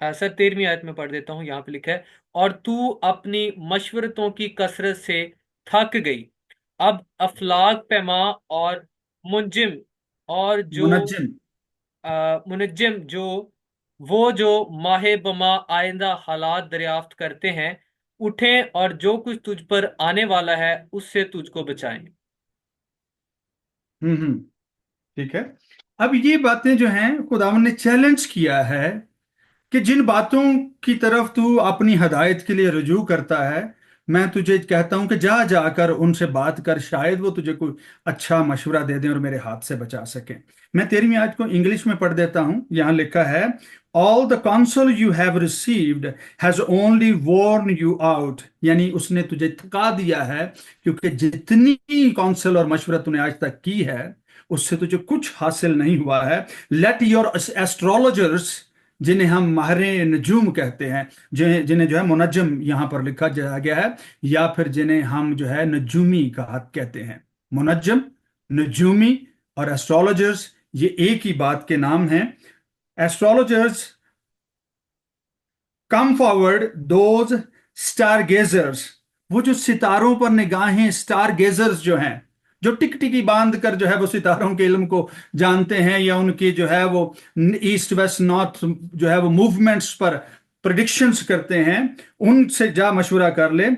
سر 13ویں آیت میں پڑھ دیتا ہوں، یہاں پہ لکھا ہے، اور تو اپنی مشورتوں کی کثرت سے تھک گئی، اب افلاک پیما اور منجم اور جو منجم۔ منجم جو ماہ بما آئندہ حالات دریافت کرتے ہیں، اٹھیں اور جو کچھ تجھ پر آنے والا ہے اس سے تجھ کو بچائیں۔ ٹھیک ہے۔ اب یہ باتیں جو ہیں خداوند نے چیلنج کیا ہے کہ جن باتوں کی طرف تو اپنی ہدایت کے لیے رجوع کرتا ہے، میں تجھے کہتا ہوں کہ جا جا کر ان سے بات کر، شاید وہ تجھے کوئی اچھا مشورہ دے دیں اور میرے ہاتھ سے بچا سکیں۔ میں 13ویں آیت کو انگلش میں پڑھ دیتا ہوں۔ یہاں لکھا ہے، all the counsel you have received has only worn you out، یعنی اس نے تجھے تھکا دیا ہے، کیونکہ جتنی کونسل اور مشورہ تو نے آج تک کی ہے اس سے تجھے کچھ حاصل نہیں ہوا ہے۔ let your astrologers، جنہیں ہم ماہر نجوم کہتے ہیں، جنہیں جو ہے منجم یہاں پر لکھا گیا ہے، یا پھر جنہیں ہم جو ہے نجومی کا کہتے ہیں۔ منجم، نجومی اور ایسٹرولوجرز یہ ایک ہی بات کے نام ہیں۔ Astrologers come forward, those star gazers, وہ جو ستاروں پر نگاہیں، اسٹار گیزرز جو ہیں، جو ٹک ٹکی باندھ کر جو ہے وہ ستاروں کے علم کو جانتے ہیں، یا ان کی جو ہے وہ ایسٹ ویسٹ نارتھ جو ہے وہ موومنٹس پر प्रिडिक्शंस करते हैं उनसे जा मशवरा कर ले।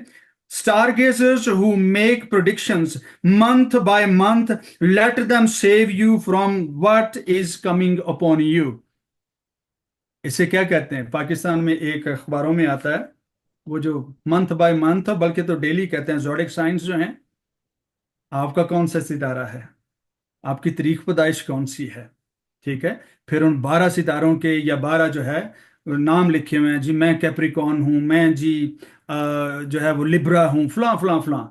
Stargazers who make predictions month by month, let them save you from what is coming upon you. इसे क्या कहते हैं? पाकिस्तान में एक अखबारों में आता है, वो जो मंथ बाय मंथ, बल्कि तो डेली कहते हैं, ज़ोडिक साइंस जो हैं, आपका कौन सा सितारा है, आपकी तारीख पैदाइश कौन सी है, ठीक है। फिर उन 12 सितारों के या 12 जो है नाम लिखे हुए हैं, जी मैं कैप्रिकॉन हूँ, मैं जी जो है वो लिब्रा हूँ, फलां फलां फलां।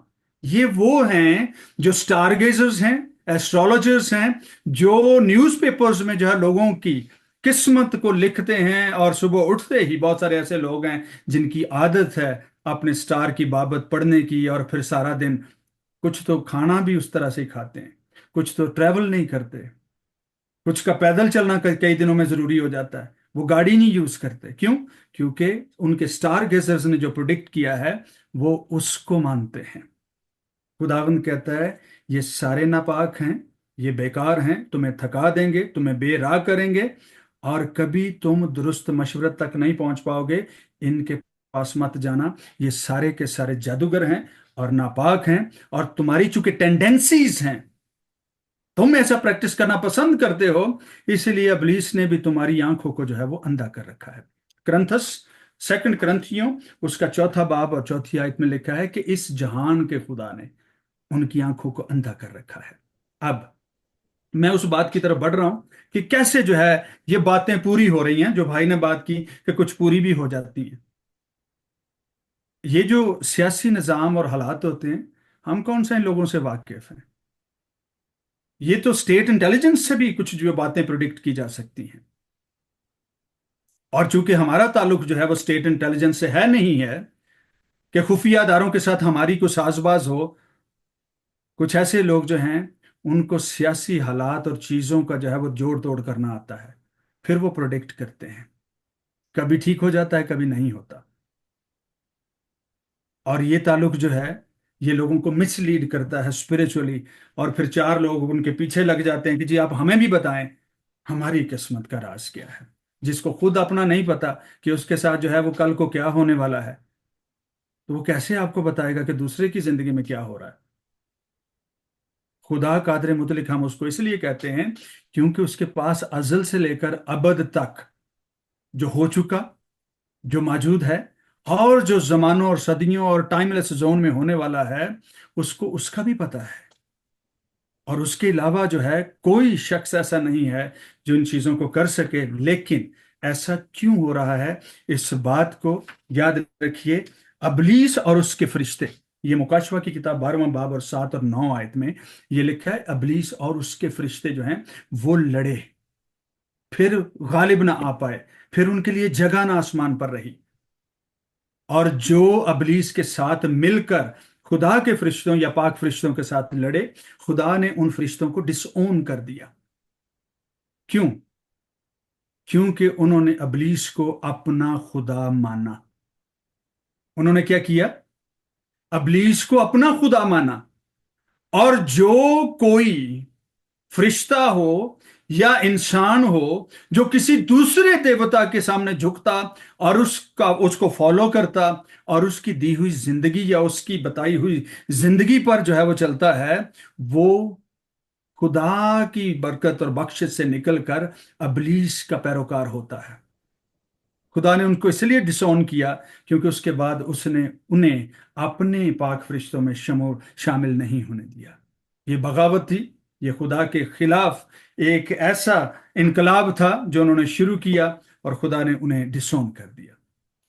ये वो हैं जो स्टारगेजर्स हैं, एस्ट्रोलॉजर्स हैं, जो न्यूज़पेपर्स में जो है लोगों की किस्मत को लिखते हैं। और सुबह उठते ही बहुत सारे ऐसे लोग हैं जिनकी आदत है अपने स्टार की बाबत पढ़ने की, और फिर सारा दिन कुछ तो खाना भी उस तरह से ही खाते हैं, कुछ तो ट्रैवल नहीं करते, कुछ का पैदल चलना कई दिनों में जरूरी हो जाता है, वो गाड़ी नहीं यूज करते। क्यों? क्योंकि उनके स्टार गेजर्स ने जो प्रोडिक्ट किया है वो उसको मानते हैं। खुदावंद कहता है ये सारे नापाक हैं, ये बेकार हैं, तुम्हें थका देंगे, तुम्हें बेराह करेंगे, और कभी तुम दुरुस्त मशवरत तक नहीं पहुंच पाओगे। इनके पास मत जाना, ये सारे के सारे जादूगर हैं और नापाक हैं, और तुम्हारी चूंकि टेंडेंसीज हैं, तुम ऐसा प्रैक्टिस करना पसंद करते हो, इसलिए इब्लीस ने भी तुम्हारी आंखों को जो है वो अंधा कर रखा है। करंथस 2 करंथियों उसका 4 बाब और 4 आयत में लिखा है कि इस जहान के खुदा ने उनकी आंखों को अंधा कर रखा है। अब मैं उस बात की तरफ बढ़ रहा हूं कि कैसे जो है ये बातें पूरी हो रही हैं, जो भाई ने बात की कि कुछ पूरी भी हो जाती हैं। ये जो सियासी निज़ाम और हालात होते हैं, हम कौन सा इन लोगों से वाकिफ हैं? ये तो स्टेट इंटेलिजेंस से भी कुछ जो बातें प्रिडिक्ट की जा सकती हैं, और चूंकि हमारा ताल्लुक जो है वो स्टेट इंटेलिजेंस से है नहीं है कि खुफिया अदारों के साथ हमारी कोई साजबाज हो। कुछ ऐसे लोग जो हैं उनको सियासी हालात और चीजों का जो है वो जोड़ तोड़ करना आता है, फिर वो प्रोडिक्ट करते हैं, कभी ठीक हो जाता है, कभी नहीं होता। और ये ताल्लुक जो है ये लोगों को मिसलीड करता है स्पिरिचुअली, और फिर 4 लोग उनके पीछे लग जाते हैं कि जी आप हमें भी बताएं हमारी किस्मत का राज क्या है। जिसको खुद अपना नहीं पता कि उसके साथ जो है वो कल को क्या होने वाला है, तो वो कैसे आपको बताएगा कि दूसरे की जिंदगी में क्या हो रहा है। खुदा कादर मुतलिक हम उसको इसलिए कहते हैं क्योंकि उसके पास अजल से लेकर अबद तक जो हो चुका, जो मौजूद है, और जो जमानों और सदियों और टाइमलेस जोन में होने वाला है, उसको उसका भी पता है। और उसके अलावा जो है कोई शख्स ऐसा नहीं है जो इन चीजों को कर सके। लेकिन ऐसा क्यों हो रहा है, इस बात को याद रखिए। इब्लीस और उसके फरिश्ते, ये मुकाशवा की किताब 12वां बाब और 7 और 9 आयत में ये लिखा है, इब्लीस और उसके फरिश्ते जो हैं वो लड़े, फिर गालिब ना आ पाए, फिर उनके लिए जगह ना आसमान पर रही। और जो इब्लीस के साथ मिलकर खुदा के फरिश्तों या पाक फरिश्तों के साथ लड़े, खुदा ने उन फरिश्तों को डिसओन कर दिया। क्यों? क्योंकि उन्होंने इब्लीस को अपना खुदा माना। उन्होंने क्या किया? इब्लीस को अपना खुदा माना। और जो कोई फरिश्ता हो या इंसान हो जो किसी दूसरे देवता के सामने झुकता और उसको फॉलो करता और उसकी दी हुई जिंदगी या उसकी बताई हुई जिंदगी पर जो है वो चलता है, वो खुदा की बरकत और बख्शिश से निकलकर इब्लीस का पैरोकार होता है। खुदा ने उनको इसलिए डिसोन किया क्योंकि उसके बाद उसने उन्हें अपने पाक फरिश्तों में शामिल नहीं होने दिया। ये बगावत थी, ये खुदा के खिलाफ एक ऐसा इनकलाब था जो उन्होंने शुरू किया, और खुदा ने उन्हें डिसोन कर दिया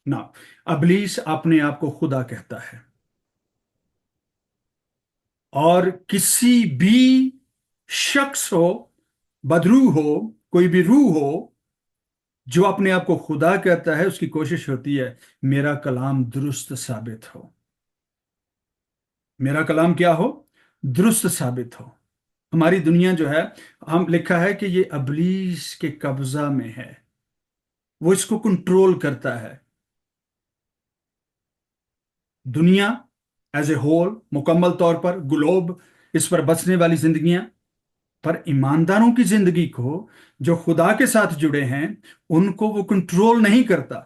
ना। इब्लीस अपने आप को खुदा कहता है, और किसी भी शख्स हो, बदरू हो, कोई भी रूह हो जो अपने आप को खुदा कहता है, उसकी कोशिश होती है मेरा कलाम दुरुस्त साबित हो। मेरा कलाम क्या हो? दुरुस्त साबित हो। हमारी दुनिया जो है, हम लिखा है कि ये इब्लीस के कब्जा में है, वो इसको कंट्रोल करता है। दुनिया एज ए होल, मुकम्मल तौर पर ग्लोब, इस पर बसने वाली जिंदगियां, पर ईमानदारों की जिंदगी को जो खुदा के साथ जुड़े हैं उनको वो कंट्रोल नहीं करता।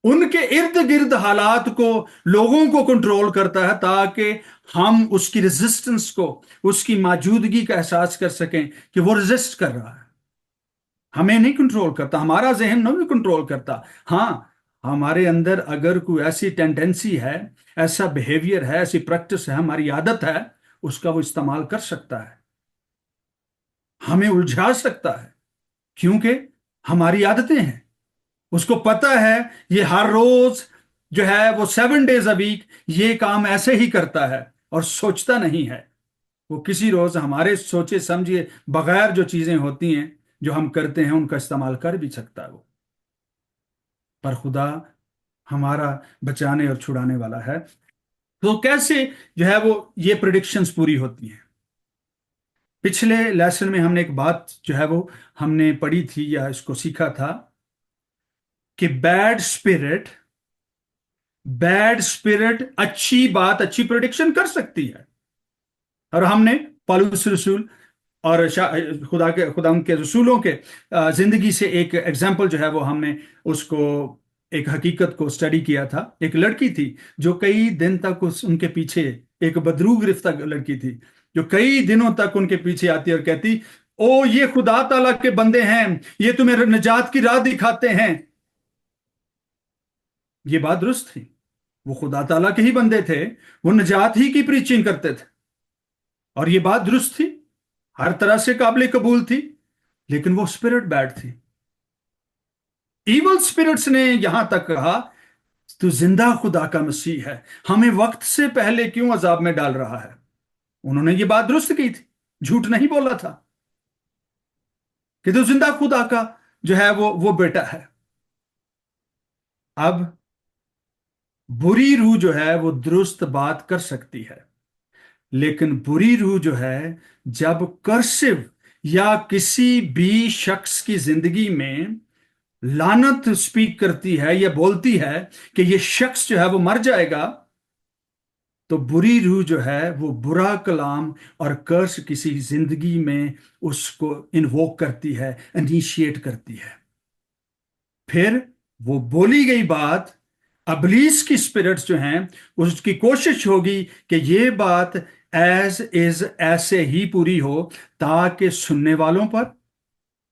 उनके इर्द गिर्द हालात को, लोगों को कंट्रोल करता है ताकि हम उसकी रेजिस्टेंस को, उसकी मौजूदगी का एहसास कर सकें कि वो रेजिस्ट कर रहा है। हमें नहीं कंट्रोल करता, हमारा जहन नहीं कंट्रोल करता। हाँ, हमारे अंदर अगर कोई ऐसी टेंडेंसी है, ऐसा बिहेवियर है, ऐसी प्रैक्टिस है, हमारी आदत है, उसका वो इस्तेमाल कर सकता है, हमें उलझा सकता है, क्योंकि हमारी आदतें हैं। उसको पता है ये हर रोज जो है वो 7 days a week ये काम ऐसे ही करता है और सोचता नहीं है। वो किसी रोज हमारे सोचे समझे बगैर जो चीजें होती हैं जो हम करते हैं उनका इस्तेमाल कर भी सकता है वो। पर खुदा हमारा बचाने और छुड़ाने वाला है। तो कैसे जो है वो ये प्रिडिक्शंस पूरी होती हैं? पिछले लेसन में हमने एक बात जो है वो हमने पढ़ी थी या इसको सीखा था कि बैड स्पिरिट अच्छी बात, अच्छी प्रिडिक्शन कर सकती है। और हमने पौलुस रसूल और खुदा उनके रसूलों के जिंदगी से एक एग्जाम्पल जो है वो हमने उसको, एक हकीकत को स्टडी किया था। एक लड़की थी जो कई दिन तक उनके पीछे, एक बदरू गिरफ्तार लड़की थी जो कई दिनों तक उनके पीछे आती और कहती, ओ ये खुदा ताला के बंदे हैं, ये तुम्हें निजात की राह दिखाते हैं। ये बात दुरुस्त थी, वो खुदा ताला के ही बंदे थे, वो निजात ही की प्रीचिंग करते थे, और ये बात दुरुस्त थी, हर तरह से काबिल कबूल थी। लेकिन वो स्पिरिट बैड थी। इवल स्पिरिट्स ने यहां तक कहा, तू जिंदा खुदा का मसीह है, हमें वक्त से पहले क्यों अजाब में डाल रहा है? उन्होंने ये बात दुरुस्त की थी, झूठ नहीं बोला था कि तू जिंदा खुदा का जो है वो बेटा है। अब बुरी रूह जो है वो दुरुस्त बात कर सकती है, लेकिन बुरी रूह जो है जब कर्सिव या किसी भी शख्स की जिंदगी में लानत स्पीक करती है या बोलती है कि ये शख्स जो है वो मर जाएगा, तो बुरी रूह जो है वो बुरा कलाम और कर्स किसी जिंदगी में उसको इन्वोक करती है, इनिशिएट करती है। फिर वो बोली गई बात, अबलीस की स्पिरिट्स जो हैं उसकी कोशिश होगी कि ये बात एज इज ऐसे ही पूरी हो, ताकि सुनने वालों पर,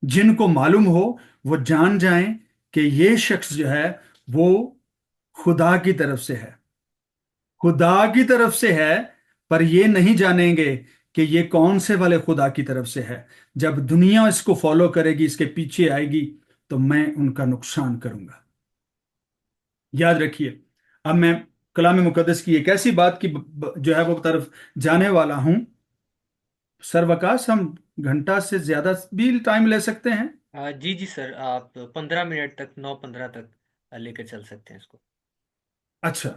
जिनको मालूम हो, वो जान जाएं कि ये शख्स जो है वो खुदा की तरफ से है, खुदा की तरफ से है। पर ये नहीं जानेंगे कि ये कौन से वाले खुदा की तरफ से है। जब दुनिया इसको फॉलो करेगी, इसके पीछे आएगी, तो मैं उनका नुकसान करूंगा। याद रखिए, अब मैं कलाम मुकद्दस की एक ऐसी बात की जो है वो तरफ जाने वाला हूं। सर्वकाश, हम घंटा से ज्यादा भी टाइम ले सकते हैं। जी जी सर, आप 15 मिनट तक, 9:15 तक लेकर चल सकते हैं इसको। अच्छा,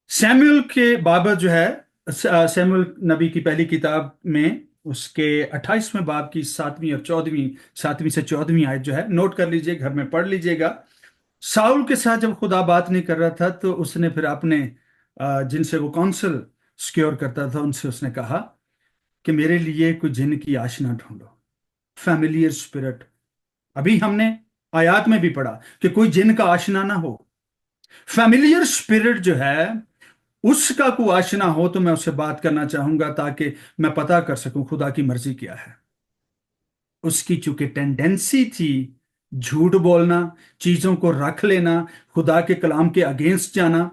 सैमुअल के बाबत जो है, सैमुअल नबी की पहली किताब में उसके 28वें बाब की 7वीं और 14वीं, 7वीं से 14वीं आयत जो है, नोट कर लीजिए, घर में पढ़ लीजिएगा। साउल के साथ जब खुदा बात नहीं कर रहा था तो उसने फिर अपने जिनसे वो काउंसिल सिक्योर करता था उनसे उसने कहा कि मेरे लिए कोई जिन की आशना ढूंढो, फैमिलियर स्पिरिट। अभी हमने आयात में भी पढ़ा कि कोई जिन का आशना ना हो। फैमिलियर स्पिरिट जो है उसका कोई आशना हो तो मैं उससे बात करना चाहूंगा, ताकि मैं पता कर सकूं खुदा की मर्जी क्या है। उसकी चूंकि टेंडेंसी थी झूठ बोलना, चीजों को रख लेना, खुदा के कलाम के अगेंस्ट जाना,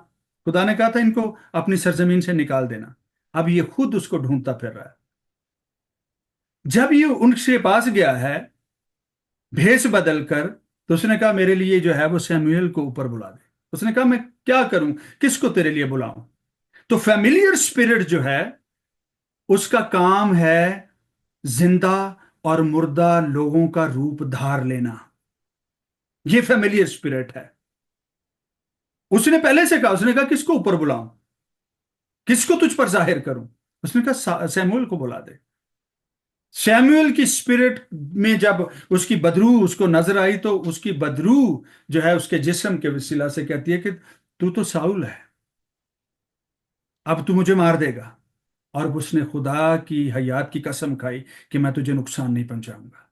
खुदा ने कहा था इनको अपनी सरजमीन से निकाल देना। अब ये खुद उसको ढूंढता फिर रहा है। जब ये उनके पास गया है भेष बदल कर, तो उसने कहा मेरे लिए जो है वो सैमुएल को ऊपर बुला दे। उसने कहा मैं क्या करूं, किसको तेरे लिए बुलाऊं? तो फैमिलियर स्पिरिट जो है उसका काम है जिंदा और मुर्दा लोगों का रूप धार लेना। ये फैमिलियर स्पिरिट है। उसने पहले से कहा, उसने कहा किसको ऊपर बुलाऊं, किसको तुझ पर जाहिर करूं? उसने कहा सैमुएल को बुला दे। सैमुएल की स्पिरिट में जब उसकी बदरू उसको नजर आई, तो उसकी बदरू जो है उसके जिस्म के वसीला से कहती है कि तू तो साउल है, अब तू मुझे मार देगा। और उसने खुदा की हयात की कसम खाई कि मैं तुझे नुकसान नहीं पहुंचाऊंगा,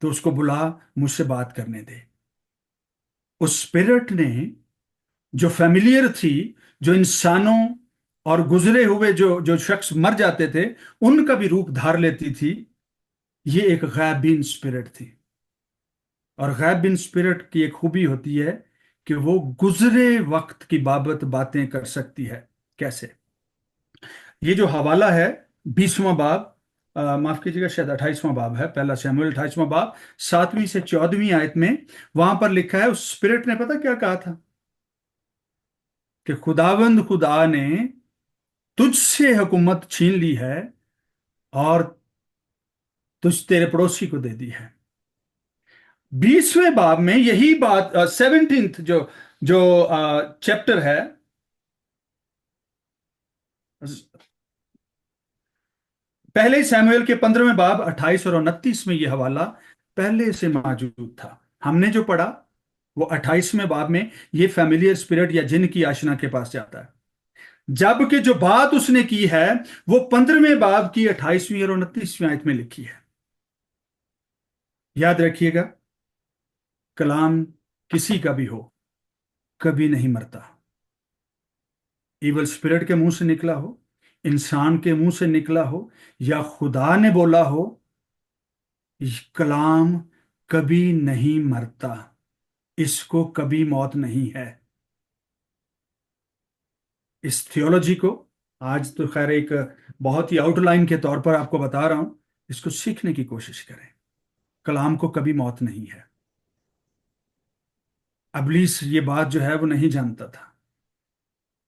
तो उसको बुला, मुझसे बात करने दे। उस स्पिरिट ने जो फेमिलियर थी, जो इंसानों और गुजरे हुए जो जो शख्स मर जाते थे उनका भी रूप धार लेती थी, ये एक गैबिन स्पिरिट थी। और गैबिन स्पिरिट की एक खूबी होती है कि वो गुजरे वक्त की बाबत बातें कर सकती है। कैसे? ये जो हवाला है 20वां बाब, माफ कीजिएगा शायद 28वां बाब है, पहला शमूएल 28वां बाब 7वीं से 14वीं आयत में, वहां पर लिखा है उस स्पिरिट ने पता क्या कहा था कि खुदावंद खुदा ने तुझसे हुकूमत छीन ली है और तुझ तेरे पड़ोसी को दे दी है। 20वें बाब में यही बात, 17th जो जो चैप्टर है, पहले सैमुएल के 15वें बाब 28 और 29 में यह हवाला पहले से मौजूद था। हमने जो पढ़ा वो 28वें बाब में ये फैमिलियर स्पिरिट या जिन की आशना के पास जाता है, जबकि जो बात उसने की है वो 15वें बाब की 28वीं और 29वीं आयत में लिखी है। याद रखिएगा, कलाम किसी का भी हो कभी नहीं मरता। इवल स्पिरिट के मुंह से निकला हो, इंसान के मुंह से निकला हो, या खुदा ने बोला हो, कलाम कभी नहीं मरता, इसको कभी मौत नहीं है। इस थियोलॉजी को आज तो खैर एक बहुत ही आउटलाइन के तौर पर आपको बता रहा हूं, इसको सीखने की कोशिश करें। कलाम को कभी मौत नहीं है। अबलीस ये बात जो है वो नहीं जानता था,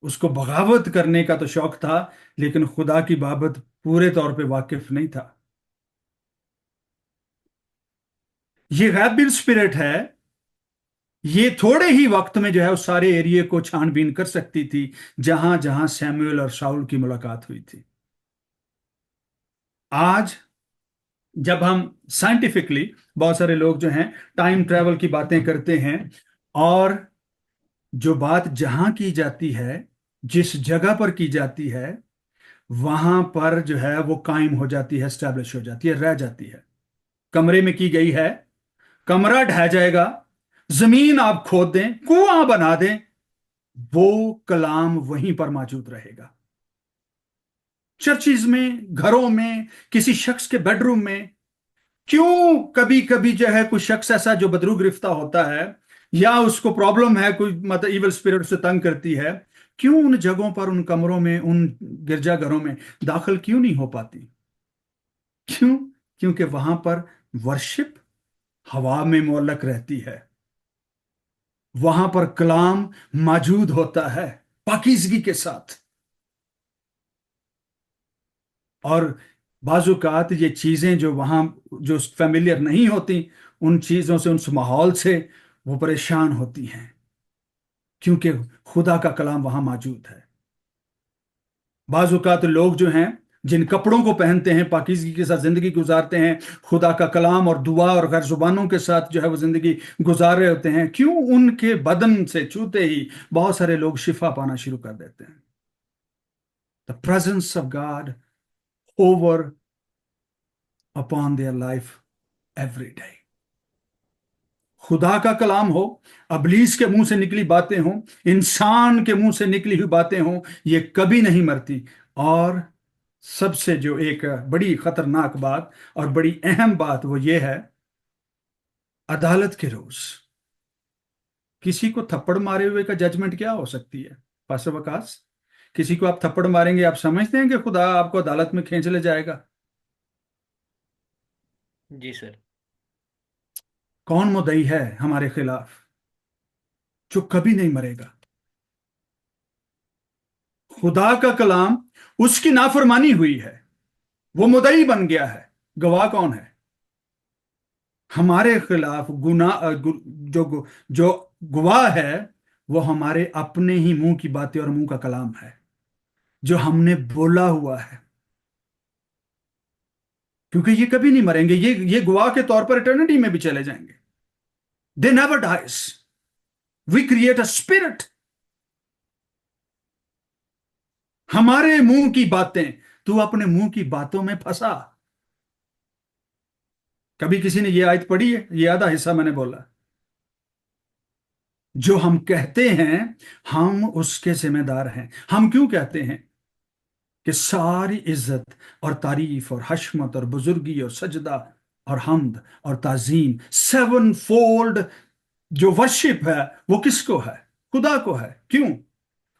उसको बगावत करने का तो शौक था, लेकिन खुदा की बाबत पूरे तौर पे वाकिफ नहीं था। ये गैबिल स्पिरिट है, ये थोड़े ही वक्त में जो है उस सारे एरिया को छानबीन कर सकती थी जहां जहां सैमुएल और शाऊल की मुलाकात हुई थी। आज जब हम साइंटिफिकली, बहुत सारे लोग जो हैं टाइम ट्रेवल की बातें करते हैं, और जो बात जहां की जाती है, जिस जगह पर की जाती है, वहां पर जो है वो कायम हो जाती है, एस्टैब्लिश हो जाती है, रह जाती है। कमरे में की गई है, कमरा ढह जाएगा, जमीन आप खोद दें, कुआं बना दें, वो कलाम वहीं पर मौजूद रहेगा। चर्चिज में, घरों में, किसी शख्स के बेडरूम में, क्यों कभी कभी जो है कोई शख्स ऐसा जो बदरू गिरफ्ता होता है या उसको प्रॉब्लम है, कोई मतलब इवल स्पिरिट से तंग करती है, क्यों उन जगहों पर, उन कमरों में, उन गिरजाघरों में दाखिल क्यों नहीं हो पाती? क्यों? क्योंकि वहां पर वर्शिप हवा में मुअल्लक रहती है, वहां पर कलाम मौजूद होता है पाकीज़गी के साथ। और बाजुकात ये चीजें जो वहां जो फेमिलियर नहीं होती, उन चीजों से, उस माहौल से वो परेशान होती हैं, क्योंकि खुदा का कलाम वहां मौजूद है। बाजुकात लोग जो हैं, जिन कपड़ों को पहनते हैं, पाकीज़गी के साथ जिंदगी गुजारते हैं, खुदा का कलाम और दुआ और गैर जुबानों के साथ जो है वो जिंदगी गुजार रहे होते हैं, क्यों उनके बदन से छूते ही बहुत सारे लोग शिफा पाना शुरू कर देते हैं? The presence of God over upon their life every day. खुदा का कलाम हो, अबलीस के मुंह से निकली बातें हो, इंसान के मुंह से निकली हुई बातें हो, ये कभी नहीं मरती। और सबसे जो एक बड़ी खतरनाक बात और बड़ी अहम बात वो ये है, अदालत के रोज किसी को थप्पड़ मारे हुए का जजमेंट क्या हो सकती है? पास्टर वकास, किसी को आप थप्पड़ मारेंगे, आप समझते हैं कि खुदा आपको अदालत में खींच ले जाएगा? जी सर। कौन मुद्दई है हमारे खिलाफ जो कभी नहीं मरेगा? खुदा का कलाम, उसकी नाफरमानी हुई है, वो मुद्दई बन गया है। गवाह कौन है? हमारे खिलाफ जो जो गवाह है वो हमारे अपने ही मुंह की बातें और मुंह का कलाम है, जो हमने बोला हुआ है। क्योंकि ये कभी नहीं मरेंगे, ये गवाह के तौर पर इटर्निटी में भी चले जाएंगे। They never dies. We create a spirit. हमारे मुंह की बातें, तू अपने मुंह की बातों में फंसा। कभी किसी ने ये आयत पढ़ी है? ये आधा हिस्सा मैंने बोला। جو ہم کہتے ہیں ہم اس کے ذمہ دار ہیں. ہم کیوں کہتے ہیں کہ ساری عزت اور تعریف اور حشمت اور بزرگی اور سجدہ اور حمد اور تعظیم 7 فولڈ جو ورشپ ہے وہ کس کو ہے؟ خدا کو ہے. کیوں؟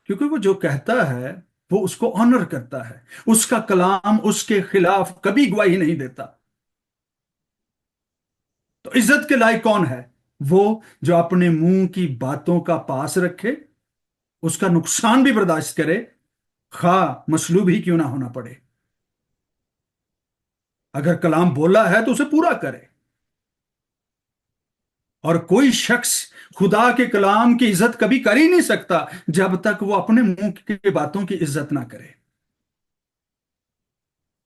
کیونکہ وہ جو کہتا ہے وہ اس کو آنر کرتا ہے. اس کا کلام اس کے خلاف کبھی گواہی نہیں دیتا. تو عزت کے لائق کون ہے؟ وہ جو اپنے منہ کی باتوں کا پاس رکھے، اس کا نقصان بھی برداشت کرے، خواہ مصلوب ہی کیوں نہ ہونا پڑے. اگر کلام بولا ہے تو اسے پورا کرے. اور کوئی شخص خدا کے کلام کی عزت کبھی کر ہی نہیں سکتا جب تک وہ اپنے منہ کی باتوں کی عزت نہ کرے.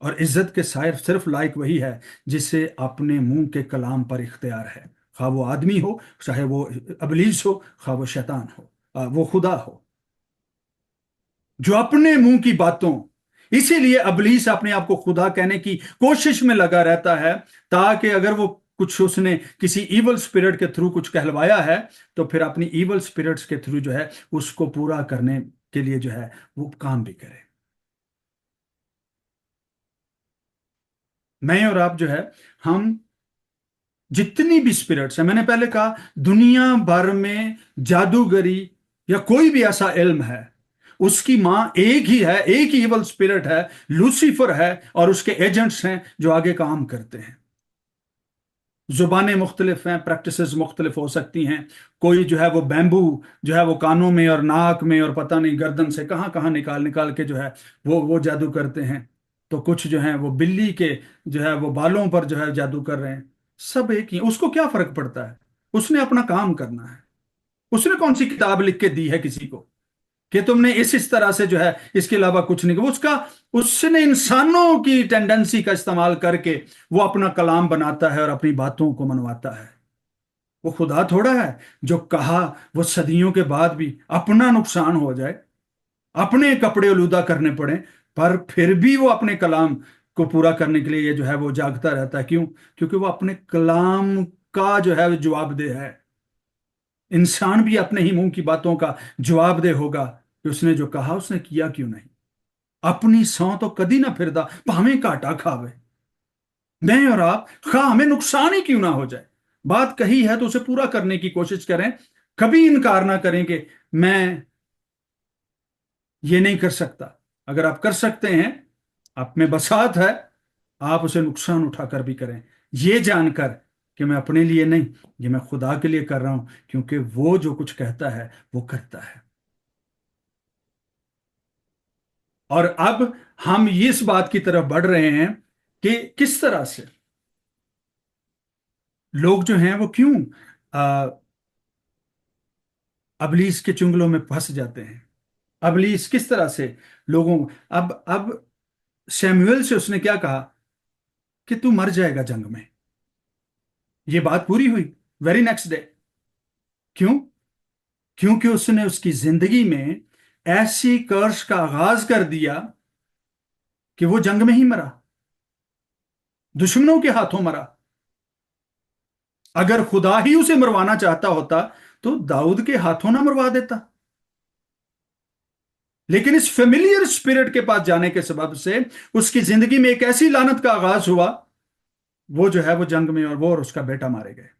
اور عزت کے صرف لائق وہی ہے جسے اپنے منہ کے کلام پر اختیار ہے، خواہ وہ آدمی ہو، چاہے وہ ابلیس ہو، خواہ وہ شیطان ہو، وہ خدا ہو. جو اپنے منہ کی باتوں، اسی لیے ابلیس اپنے آپ کو خدا کہنے کی کوشش میں لگا رہتا ہے، تاکہ اگر وہ کچھ اس نے کسی ایول سپرٹ کے تھرو کچھ کہلوایا ہے تو پھر اپنی ایول سپرٹس کے تھرو جو ہے اس کو پورا کرنے کے لیے جو ہے وہ کام بھی کرے. میں اور آپ جو ہے ہم جتنی بھی اسپرٹس ہیں، میں نے پہلے کہا دنیا بھر میں جادوگری یا کوئی بھی ایسا علم ہے، اس کی ماں ایک ہی ہے، ایک ہی ایول اسپرٹ ہے، لوسیفر ہے، اور اس کے ایجنٹس ہیں جو آگے کام کرتے ہیں. زبانیں مختلف ہیں، پریکٹسز مختلف ہو سکتی ہیں. کوئی جو ہے وہ بیمبو جو ہے وہ کانوں میں اور ناک میں اور پتہ نہیں گردن سے کہاں کہاں نکال کے جو ہے وہ جادو کرتے ہیں. تو کچھ جو ہیں وہ بلی کے جو ہے وہ بالوں پر جو ہے جادو کر رہے ہیں. سب ایک ہی. اس کو کیا فرق پڑتا ہے؟ اس نے اپنا کام کرنا ہے. اس نے کون سی کتاب لکھ کے دی ہے کسی کو کہ تم نے اس طرح سے جو ہے اس کے علاوہ کچھ نہیں. اس نے انسانوں کی ٹینڈنسی کا استعمال کر کے وہ اپنا کلام بناتا ہے اور اپنی باتوں کو منواتا ہے. وہ خدا تھوڑا ہے جو کہا وہ صدیوں کے بعد بھی اپنا نقصان ہو جائے، اپنے کپڑے آلودہ کرنے پڑے، پر پھر بھی وہ اپنے کلام کو پورا کرنے کے لیے جو ہے وہ جاگتا رہتا ہے. کیوں؟ کیونکہ وہ اپنے کلام کا جو ہے وہ جواب دہ ہے. انسان بھی اپنے ہی منہ کی باتوں کا جواب دہ ہوگا کہ اس نے جو کہا اس نے کیا کیوں نہیں. اپنی سو تو کدی نہ پھردا پاویں کاٹا کھاوے. میں اور آپ خواہ ہمیں نقصان ہی کیوں نہ ہو جائے، بات کہی ہے تو اسے پورا کرنے کی کوشش کریں. کبھی انکار نہ کریں کہ میں یہ نہیں کر سکتا. اگر آپ کر سکتے ہیں، آپ میں بساط ہے، آپ اسے نقصان اٹھا کر بھی کریں، یہ جان کر کہ میں اپنے لیے نہیں، یہ میں خدا کے لیے کر رہا ہوں، کیونکہ وہ جو کچھ کہتا ہے وہ کرتا ہے. اور اب ہم اس بات کی طرف بڑھ رہے ہیں کہ کس طرح سے لوگ جو ہیں وہ کیوں ابلیس کے چنگلوں میں پھنس جاتے ہیں. ابلیس کس طرح سے لوگوں اب سیموئل سے اس نے کیا کہا کہ تو مر جائے گا جنگ میں. یہ بات پوری ہوئی ویری نیکسٹ ڈے. کیوں؟ کیونکہ اس نے اس کی زندگی میں ایسی کرس کا آغاز کر دیا کہ وہ جنگ میں ہی مرا، دشمنوں کے ہاتھوں مرا. اگر خدا ہی اسے مروانا چاہتا ہوتا تو داؤد کے ہاتھوں نہ مروا دیتا. لیکن اس فیملیئر اسپرٹ کے پاس جانے کے سبب سے اس کی زندگی میں ایک ایسی لعنت کا آغاز ہوا، وہ جو ہے وہ جنگ میں اور اس کا بیٹا مارے گئے.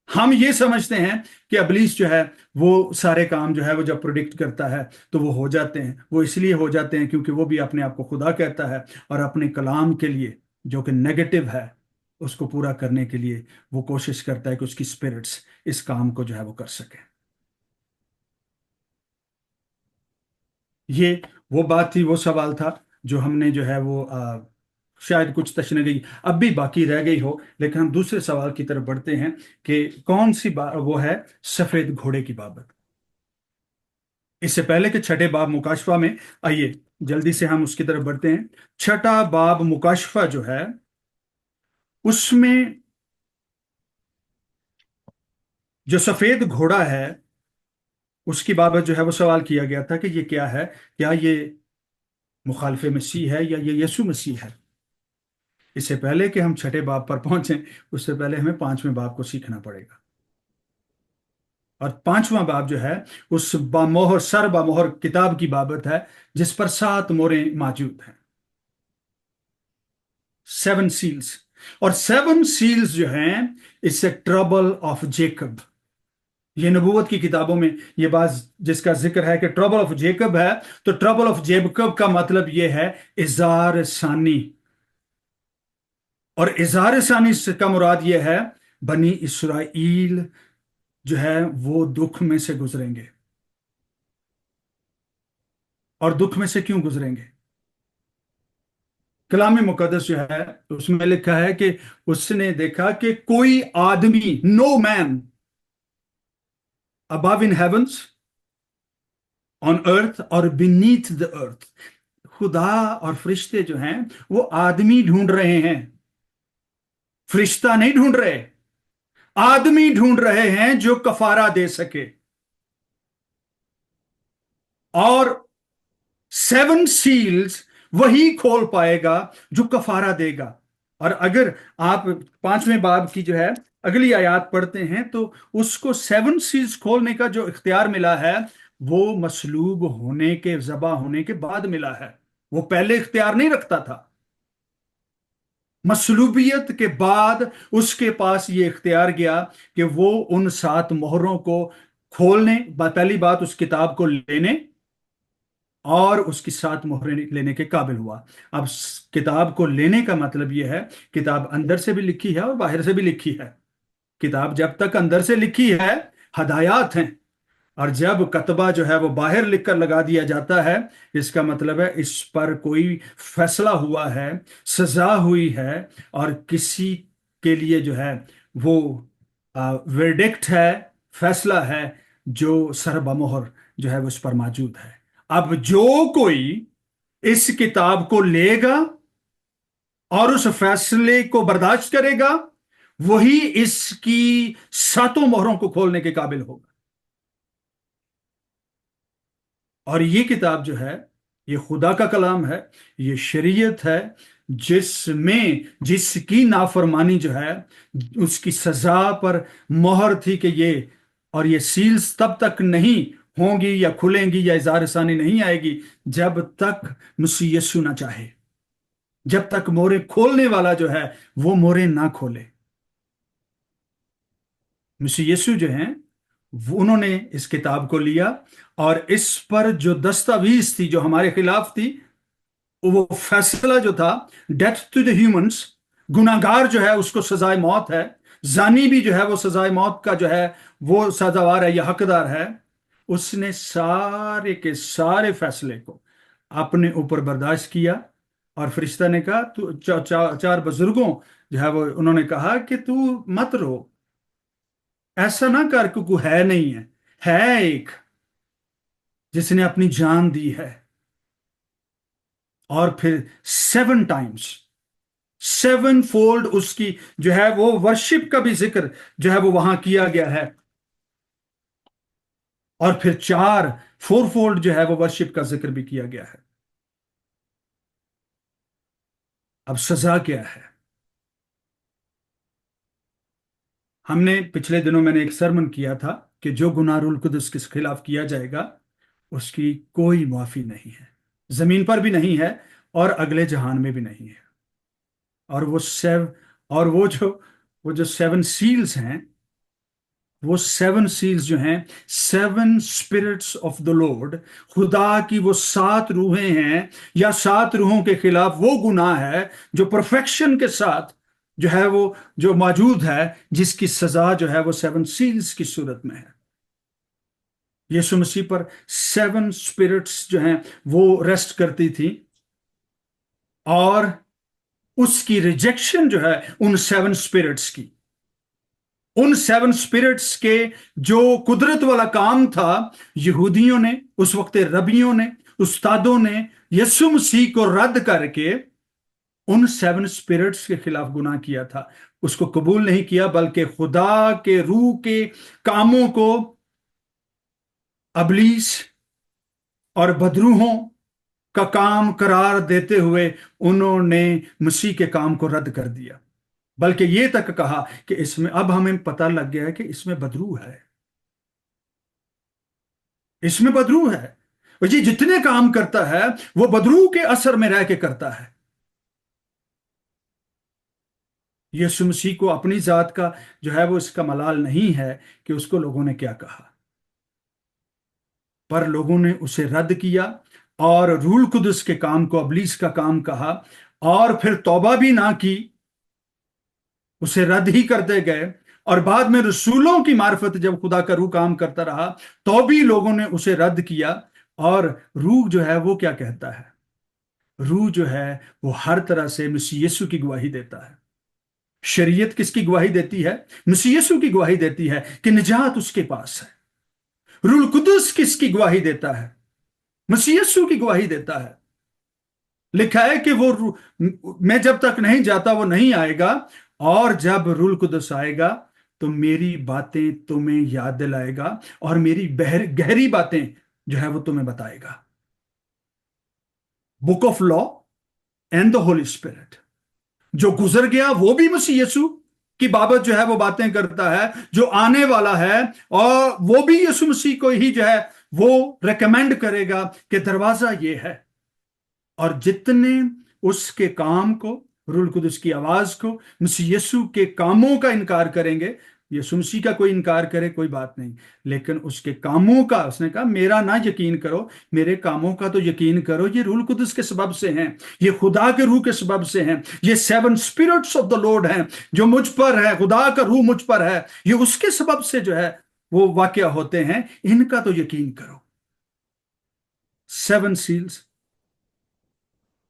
ہم یہ سمجھتے ہیں کہ ابلیس جو ہے وہ سارے کام جو ہے وہ جب پروڈکٹ کرتا ہے تو وہ ہو جاتے ہیں. وہ اس لیے ہو جاتے ہیں کیونکہ وہ بھی اپنے آپ کو خدا کہتا ہے، اور اپنے کلام کے لیے جو کہ نیگیٹو ہے اس کو پورا کرنے کے لیے وہ کوشش کرتا ہے کہ اس کی اسپرٹس اس کام کو جو ہے وہ کر سکیں. یہ وہ بات تھی، وہ سوال تھا جو ہم نے جو ہے وہ شاید کچھ تشنگی اب بھی باقی رہ گئی ہو، لیکن ہم دوسرے سوال کی طرف بڑھتے ہیں کہ کون سی وہ ہے سفید گھوڑے کی بابت. اس سے پہلے کہ چھٹے باب مکاشفہ میں آئیے جلدی سے ہم اس کی طرف بڑھتے ہیں. چھٹا باب مکاشفہ جو ہے اس میں جو سفید گھوڑا ہے اس کی بابت جو ہے وہ سوال کیا گیا تھا کہ یہ کیا ہے، کیا یہ مخالف مسیح ہے یا یہ یسوع مسیح ہے. اس سے پہلے کہ ہم چھٹے باب پر پہنچیں، اس سے پہلے ہمیں 5ویں باب کو سیکھنا پڑے گا. اور 5واں باب جو ہے اس باموہر سر باموہر کتاب کی بابت ہے جس پر 7 مہریں موجود ہیں، 7 سیلز. اور 7 سیلز جو ہیں اس سے ٹربل آف جیکب، یہ نبوت کی کتابوں میں یہ بات جس کا ذکر ہے کہ ٹربل آف جیکب ہے، تو ٹربل آف جیکب کا مطلب یہ ہے اظہار ثانی. اور اظہار ثانی سے کا مراد یہ ہے بنی اسرائیل جو ہے وہ دکھ میں سے گزریں گے. اور دکھ میں سے کیوں گزریں گے؟ کلام مقدس جو ہے اس میں لکھا ہے کہ اس نے دیکھا کہ کوئی آدمی، نو مین above in heavens, on earth اور beneath the earth. خدا اور فرشتے جو ہیں وہ آدمی ڈھونڈ رہے ہیں، فرشتہ نہیں ڈھونڈ رہے، آدمی ڈھونڈ رہے ہیں جو کفارہ دے سکے. اور 7 سیلز وہی کھول پائے گا جو کفارہ دے گا. اور اگر آپ 5ویں باب کی جو ہے اگلی آیات پڑھتے ہیں تو اس کو 7 سیلز کھولنے کا جو اختیار ملا ہے وہ مصلوب ہونے کے، ذبح ہونے کے بعد ملا ہے. وہ پہلے اختیار نہیں رکھتا تھا، مصلوبیت کے بعد اس کے پاس یہ اختیار گیا کہ وہ ان 7 مہروں کو کھولنے، پہلی بات اس کتاب کو لینے اور اس کی 7 مہریں لینے کے قابل ہوا. اب کتاب کو لینے کا مطلب یہ ہے کتاب اندر سے بھی لکھی ہے اور باہر سے بھی لکھی ہے. کتاب جب تک اندر سے لکھی ہے ہدایات ہیں، اور جب کتبہ جو ہے وہ باہر لکھ کر لگا دیا جاتا ہے اس کا مطلب ہے اس پر کوئی فیصلہ ہوا ہے، سزا ہوئی ہے، اور کسی کے لیے جو ہے وہ ورڈکٹ ہے، فیصلہ ہے جو سر بمہر جو ہے وہ اس پر موجود ہے. اب جو کوئی اس کتاب کو لے گا اور اس فیصلے کو برداشت کرے گا وہی اس کی 7 مہروں کو کھولنے کے قابل ہوگا. اور یہ کتاب جو ہے یہ خدا کا کلام ہے، یہ شریعت ہے جس کی نافرمانی جو ہے اس کی سزا پر مہر تھی کہ یہ سیلز تب تک نہیں ہوں گی یا کھلیں گی یا اظہار ثانی نہیں آئے گی جب تک مسیح یسوع نہ چاہے، جب تک مہریں کھولنے والا جو ہے وہ مہریں نہ کھولے. مسیح یسوع جو ہیں انہوں نے اس کتاب کو لیا اور اس پر جو دستاویز تھی جو ہمارے خلاف تھی، وہ فیصلہ جو تھا ڈیتھ ٹو دی ہیومنس، گناہگار جو ہے اس کو سزائے موت ہے، زانی بھی جو ہے وہ سزائے موت کا جو ہے وہ سزاوار ہے یا حقدار ہے. اس نے سارے کے سارے فیصلے کو اپنے اوپر برداشت کیا. اور فرشتہ نے کہا تو 4 بزرگوں جو ہے وہ انہوں نے کہا کہ تو مت رو، ایسا نہ کر کہ کوئی ہے نہیں ہے ایک جس نے اپنی جان دی ہے. اور پھر 7 ٹائمز 7 فولڈ اس کی جو ہے وہ ورشپ کا بھی ذکر جو ہے وہ وہاں کیا گیا ہے، اور پھر 4 فولڈ جو ہے وہ ورشپ کا ذکر بھی کیا گیا ہے. اب سزا کیا ہے؟ ہم نے پچھلے دنوں میں نے ایک سرمن کیا تھا کہ جو گناہ روح القدس کے خلاف کیا جائے گا اس کی کوئی معافی نہیں ہے، زمین پر بھی نہیں ہے اور اگلے جہان میں بھی نہیں ہے. اور وہ جو 7 سیلز ہیں، وہ 7 سیلز جو ہیں 7 اسپرٹس آف دا لارڈ، خدا کی وہ 7 روحیں ہیں یا 7 روحوں کے خلاف وہ گناہ ہے جو پرفیکشن کے ساتھ جو ہے وہ جو موجود ہے، جس کی سزا جو ہے وہ 7 سیلز کی صورت میں ہے. یسوع مسیح پر 7 اسپرٹس جو ہیں وہ ریسٹ کرتی تھی، اور اس کی ریجیکشن جو ہے ان 7 اسپرٹس کی، ان 7 اسپرٹس کے جو قدرت والا کام تھا، یہودیوں نے اس وقت، ربیوں نے، استادوں نے یسوع مسیح کو رد کر کے ان 7 اسپرٹس کے خلاف گناہ کیا تھا. اس کو قبول نہیں کیا، بلکہ خدا کے روح کے کاموں کو ابلیس اور بدروحوں کا کام قرار دیتے ہوئے انہوں نے مسیح کے کام کو رد کر دیا. بلکہ یہ تک کہا کہ اس میں اب ہمیں پتہ لگ گیا ہے کہ اس میں بدروح ہے، इसमें बदरू है। और ये जितने काम करता है वो बदरू के असर में रह के करता है। यीशु मसीह को अपनी जात का जो है वो इसका मलाल नहीं है कि उसको लोगों ने क्या कहा, पर लोगों ने उसे रद्द किया और रूल कुदस के काम को अबलीस का काम कहा, और फिर तौबा भी ना की, उसे रद्द ही करते गए। और बाद में रसूलों की मार्फत जब खुदा का रूह काम करता रहा तो भी लोगों ने उसे रद्द किया। और रूह जो है वो क्या कहता है? रूह जो है वो हर तरह से मसीह यीशु की गवाही देता है। शरीयत किसकी गवाही देती है? मसीह यीशु की गवाही देती है कि निजात उसके पास है। रूह कुदस किसकी गवाही देता है? मसीह यीशु की गवाही देता है। लिखा है कि वो मैं जब तक नहीं जाता वो नहीं आएगा, और जब रूह कुदस आएगा तो मेरी बातें तुम्हें याद दिलाएगा और मेरी गहरी बातें जो है वो तुम्हें बताएगा। Book of law and the Holi spirit जो गुजर गया वो भी मसीह यीशु की बाबत जो है वो बातें करता है। जो आने वाला है और वो भी यीशु मसीह को ही जो है वो रेकमेंड करेगा कि दरवाजा ये है। और जितने उसके काम को, रूह कुदस की आवाज को, मसीह यीशु के कामों का इनकार करेंगे, यीशु मसीह का कोई इनकार करे कोई बात नहीं, लेकिन उसके कामों का, उसने कहा मेरा ना यकीन करो, मेरे कामों का तो यकीन करो। ये रूह कुदस के सबब से हैं, ये खुदा के रूह के सबब से हैं, ये 7 स्पिरिट्स ऑफ द लॉर्ड हैं जो मुझ पर है, खुदा का रूह मुझ पर है, ये उसके सबब से जो है वो वाकया होते हैं, इनका तो यकीन करो। 7 सील्स,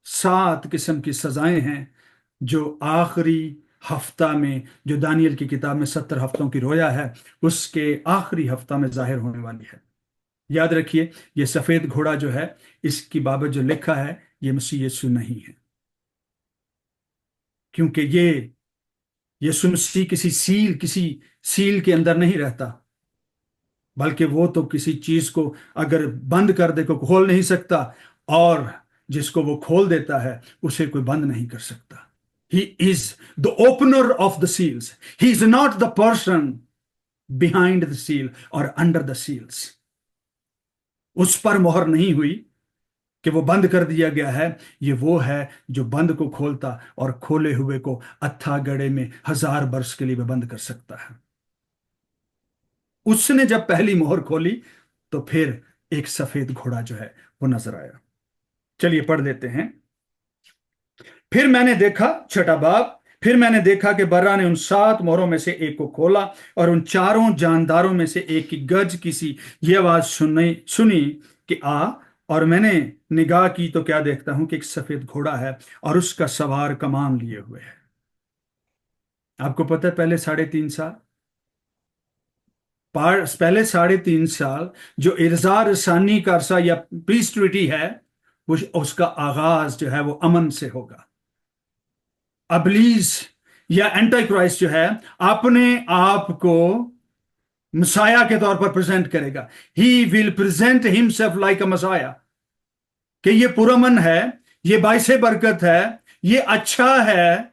7 किस्म की सजाएं हैं जो आखिरी हफ्ता में, जो दानियल की किताब में 70 हफ्तों की रोया है, उसके आखिरी हफ्ता में जाहिर होने वाली है। याद रखिए, ये सफेद घोड़ा जो है, इसकी बाबत जो लिखा है ये मसीह यीशु नहीं है, क्योंकि ये यीशु मसीह किसी सील के अंदर नहीं रहता, बल्कि वो तो किसी चीज को अगर बंद कर दे को खोल नहीं सकता, और जिसको वो खोल देता है उसे कोई बंद नहीं कर सकता। He is the opener of the seals. He is not the person behind the seal or under the seals. उस पर मोहर नहीं हुई कि वो बंद कर दिया गया है। ये वो है जो बंद को खोलता और खोले हुए को अथाह गड़े में 1000 वर्ष के लिए भी बंद कर सकता है। उसने जब पहली मोहर खोली तो फिर एक सफेद घोड़ा जो है वो नजर आया। चलिए पढ़ लेते हैं। फिर मैंने देखा, छठा बाब, फिर मैंने देखा कि बर्रा ने उन 7 मोहरों में से एक को खोला, और उन 4 जानदारों में से एक की गज किसी ये आवाज सुनी कि आ। और मैंने निगाह की तो क्या देखता हूं कि एक सफेद घोड़ा है और उसका सवार कमान लिए हुए है। आपको पता है पहले 3.5 साल, पहले 3.5 साल जो इरजा रसानी का अरसा या प्रीस्टिटी है, वो उसका आगाज जो है वो अमन से होगा। अबलीस या एंटी क्राइस्ट जो है अपने आप को मसाया के तौर पर प्रेजेंट करेगा। He will present himself like a messiah, कि ये पुरअमन है, ये बाइसे बरकत है, ये अच्छा है।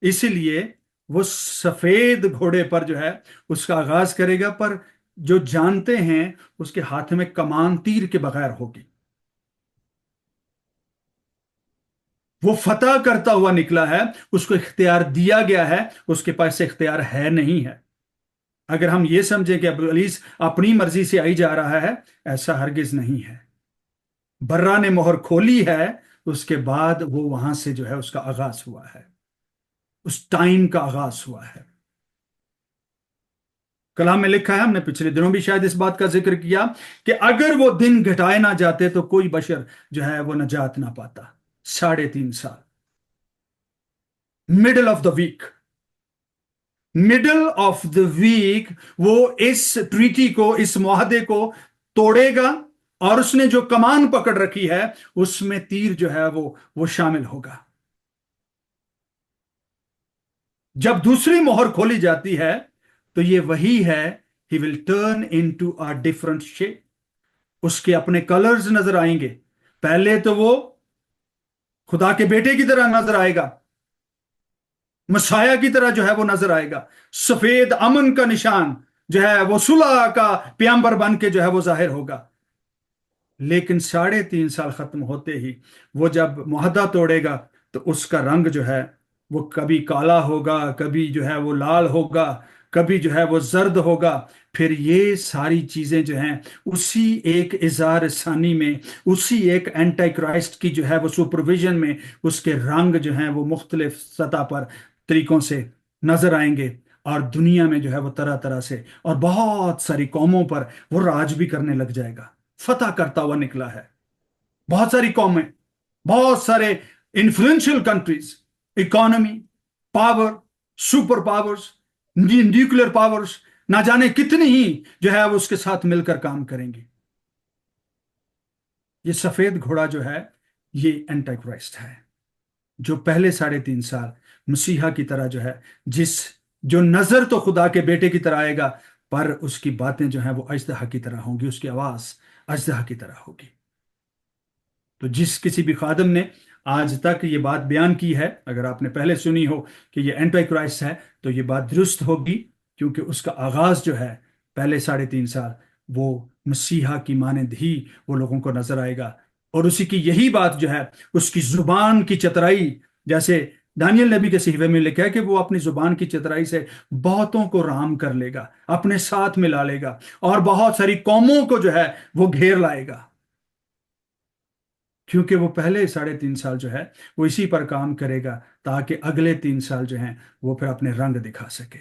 इसलिए वो सफेद घोड़े पर जो है उसका आगाज करेगा, पर जो जानते हैं उसके हाथ में कमान तीर के बगैर होगी। वो फतह करता हुआ निकला है, उसको इख्तियार दिया गया है, उसके पास इख्तियार है नहीं है। अगर हम ये समझें कि अबलीस अपनी मर्जी से आई जा रहा है, ऐसा हरगिज नहीं है। बर्रा ने मोहर खोली है, उसके बाद वो वहां से जो है उसका आगाज हुआ है, उस टाइम का आगाज हुआ है। कलाम में लिखा है, हमने पिछले दिनों भी शायद इस बात का जिक्र किया, कि अगर वो दिन घटाए ना जाते तो कोई बशर जो है वो नजात ना पाता। 3.5 साल, middle of the week, middle of the week वो इस ट्रीटी को, इस मुआहदे को तोड़ेगा, और उसने जो कमान पकड़ रखी है उसमें तीर जो है वो शामिल होगा। जब दूसरी मोहर खोली जाती है तो ये वही है, he will turn into a different shape. उसके अपने कलर्स नजर आएंगे। पहले तो वो खुदा के बेटे की तरह नजर आएगा, मसाया की तरह जो है वो नजर आएगा। सफेद अमन का निशान जो है वो सुलह का प्यांबर बन के जो है वो जाहिर होगा। لیکن 3.5 سال ختم ہوتے ہی وہ جب معاہدہ توڑے گا تو اس کا رنگ جو ہے وہ کبھی کالا ہوگا، کبھی جو ہے وہ لال ہوگا، کبھی جو ہے وہ زرد ہوگا۔ پھر یہ ساری چیزیں جو ہیں اسی ایک اظہار ثانی میں، اسی ایک اینٹی کرائسٹ کی جو ہے وہ سپرویژن میں، اس کے رنگ جو ہیں وہ مختلف سطح پر طریقوں سے نظر آئیں گے، اور دنیا میں جو ہے وہ طرح طرح سے اور بہت ساری قوموں پر وہ راج بھی کرنے لگ جائے گا، فتح کرتا ہوا نکلا ہے۔ بہت ساری قومیں، بہت سارے influential countries, economy, power, super powers, nuclear powers, نہ جانے کتنی ہی جو ہے وہ اس کے ساتھ مل کر کام کریں گی۔ یہ سفید گھوڑا جو ہے یہ اینٹی کرائسٹ ہے، جو پہلے 3.5 سال مسیحا کی طرح جو ہے، جو نظر تو خدا کے بیٹے کی طرح آئے گا، پر اس کی باتیں جو ہیں وہ اژدہا کی طرح ہوں گی، اس کی آواز اژدہا کی طرح ہوگی۔ تو جس کسی بھی خادم نے آج تک یہ بات بیان کی ہے، اگر آپ نے پہلے سنی ہو کہ یہ اینٹی کرائسٹ ہے، تو یہ بات درست ہوگی، کیونکہ اس کا آغاز جو ہے پہلے 3.5 سال وہ مسیحا کی مانند ہی وہ لوگوں کو نظر آئے گا، اور اسی کی یہی بات جو ہے اس کی زبان کی چترائی، جیسے دانیل نبی کے صحیفے میں لکھا ہے کہ وہ اپنی زبان کی چترائی سے بہتوں کو رام کر لے گا، اپنے ساتھ ملا لے گا، اور بہت ساری قوموں کو جو ہے وہ گھیر لائے گا، کیونکہ وہ پہلے 3.5 سال جو ہے وہ اسی پر کام کرے گا، تاکہ اگلے 3 سال جو ہیں وہ پھر اپنے رنگ دکھا سکے،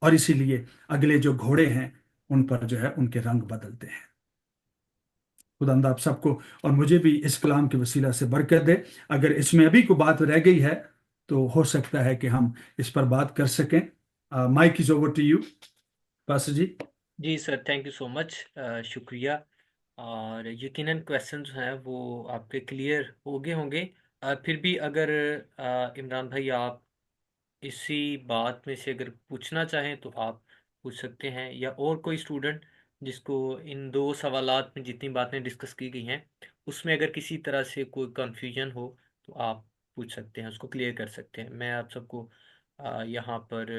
اور اسی لیے اگلے جو گھوڑے ہیں ان پر جو ہے ان کے رنگ بدلتے ہیں۔ خداوند آپ سب کو اور مجھے بھی اس کلام کے وسیلہ سے برکت دے۔ اگر اس میں ابھی کوئی بات رہ گئی ہے تو ہو سکتا ہے کہ ہم اس پر بات کر سکیں۔ Mike is over to you pastor ji. جی sir, thank you so much, شکریہ۔ اور یقیناً کویسچنز ہیں وہ آپ کے کلیئر ہو گئے ہوں گے۔ پھر بھی اگر عمران بھائی آپ اسی بات میں سے اگر پوچھنا چاہیں تو آپ پوچھ سکتے ہیں، یا اور کوئی اسٹوڈنٹ جس کو ان 2 سوالات میں جتنی باتیں ڈسکس کی گئی ہیں اس میں اگر کسی طرح سے کوئی کنفیوژن ہو تو آپ پوچھ سکتے ہیں، اس کو کلیئر کر سکتے ہیں۔ میں آپ سب کو یہاں پر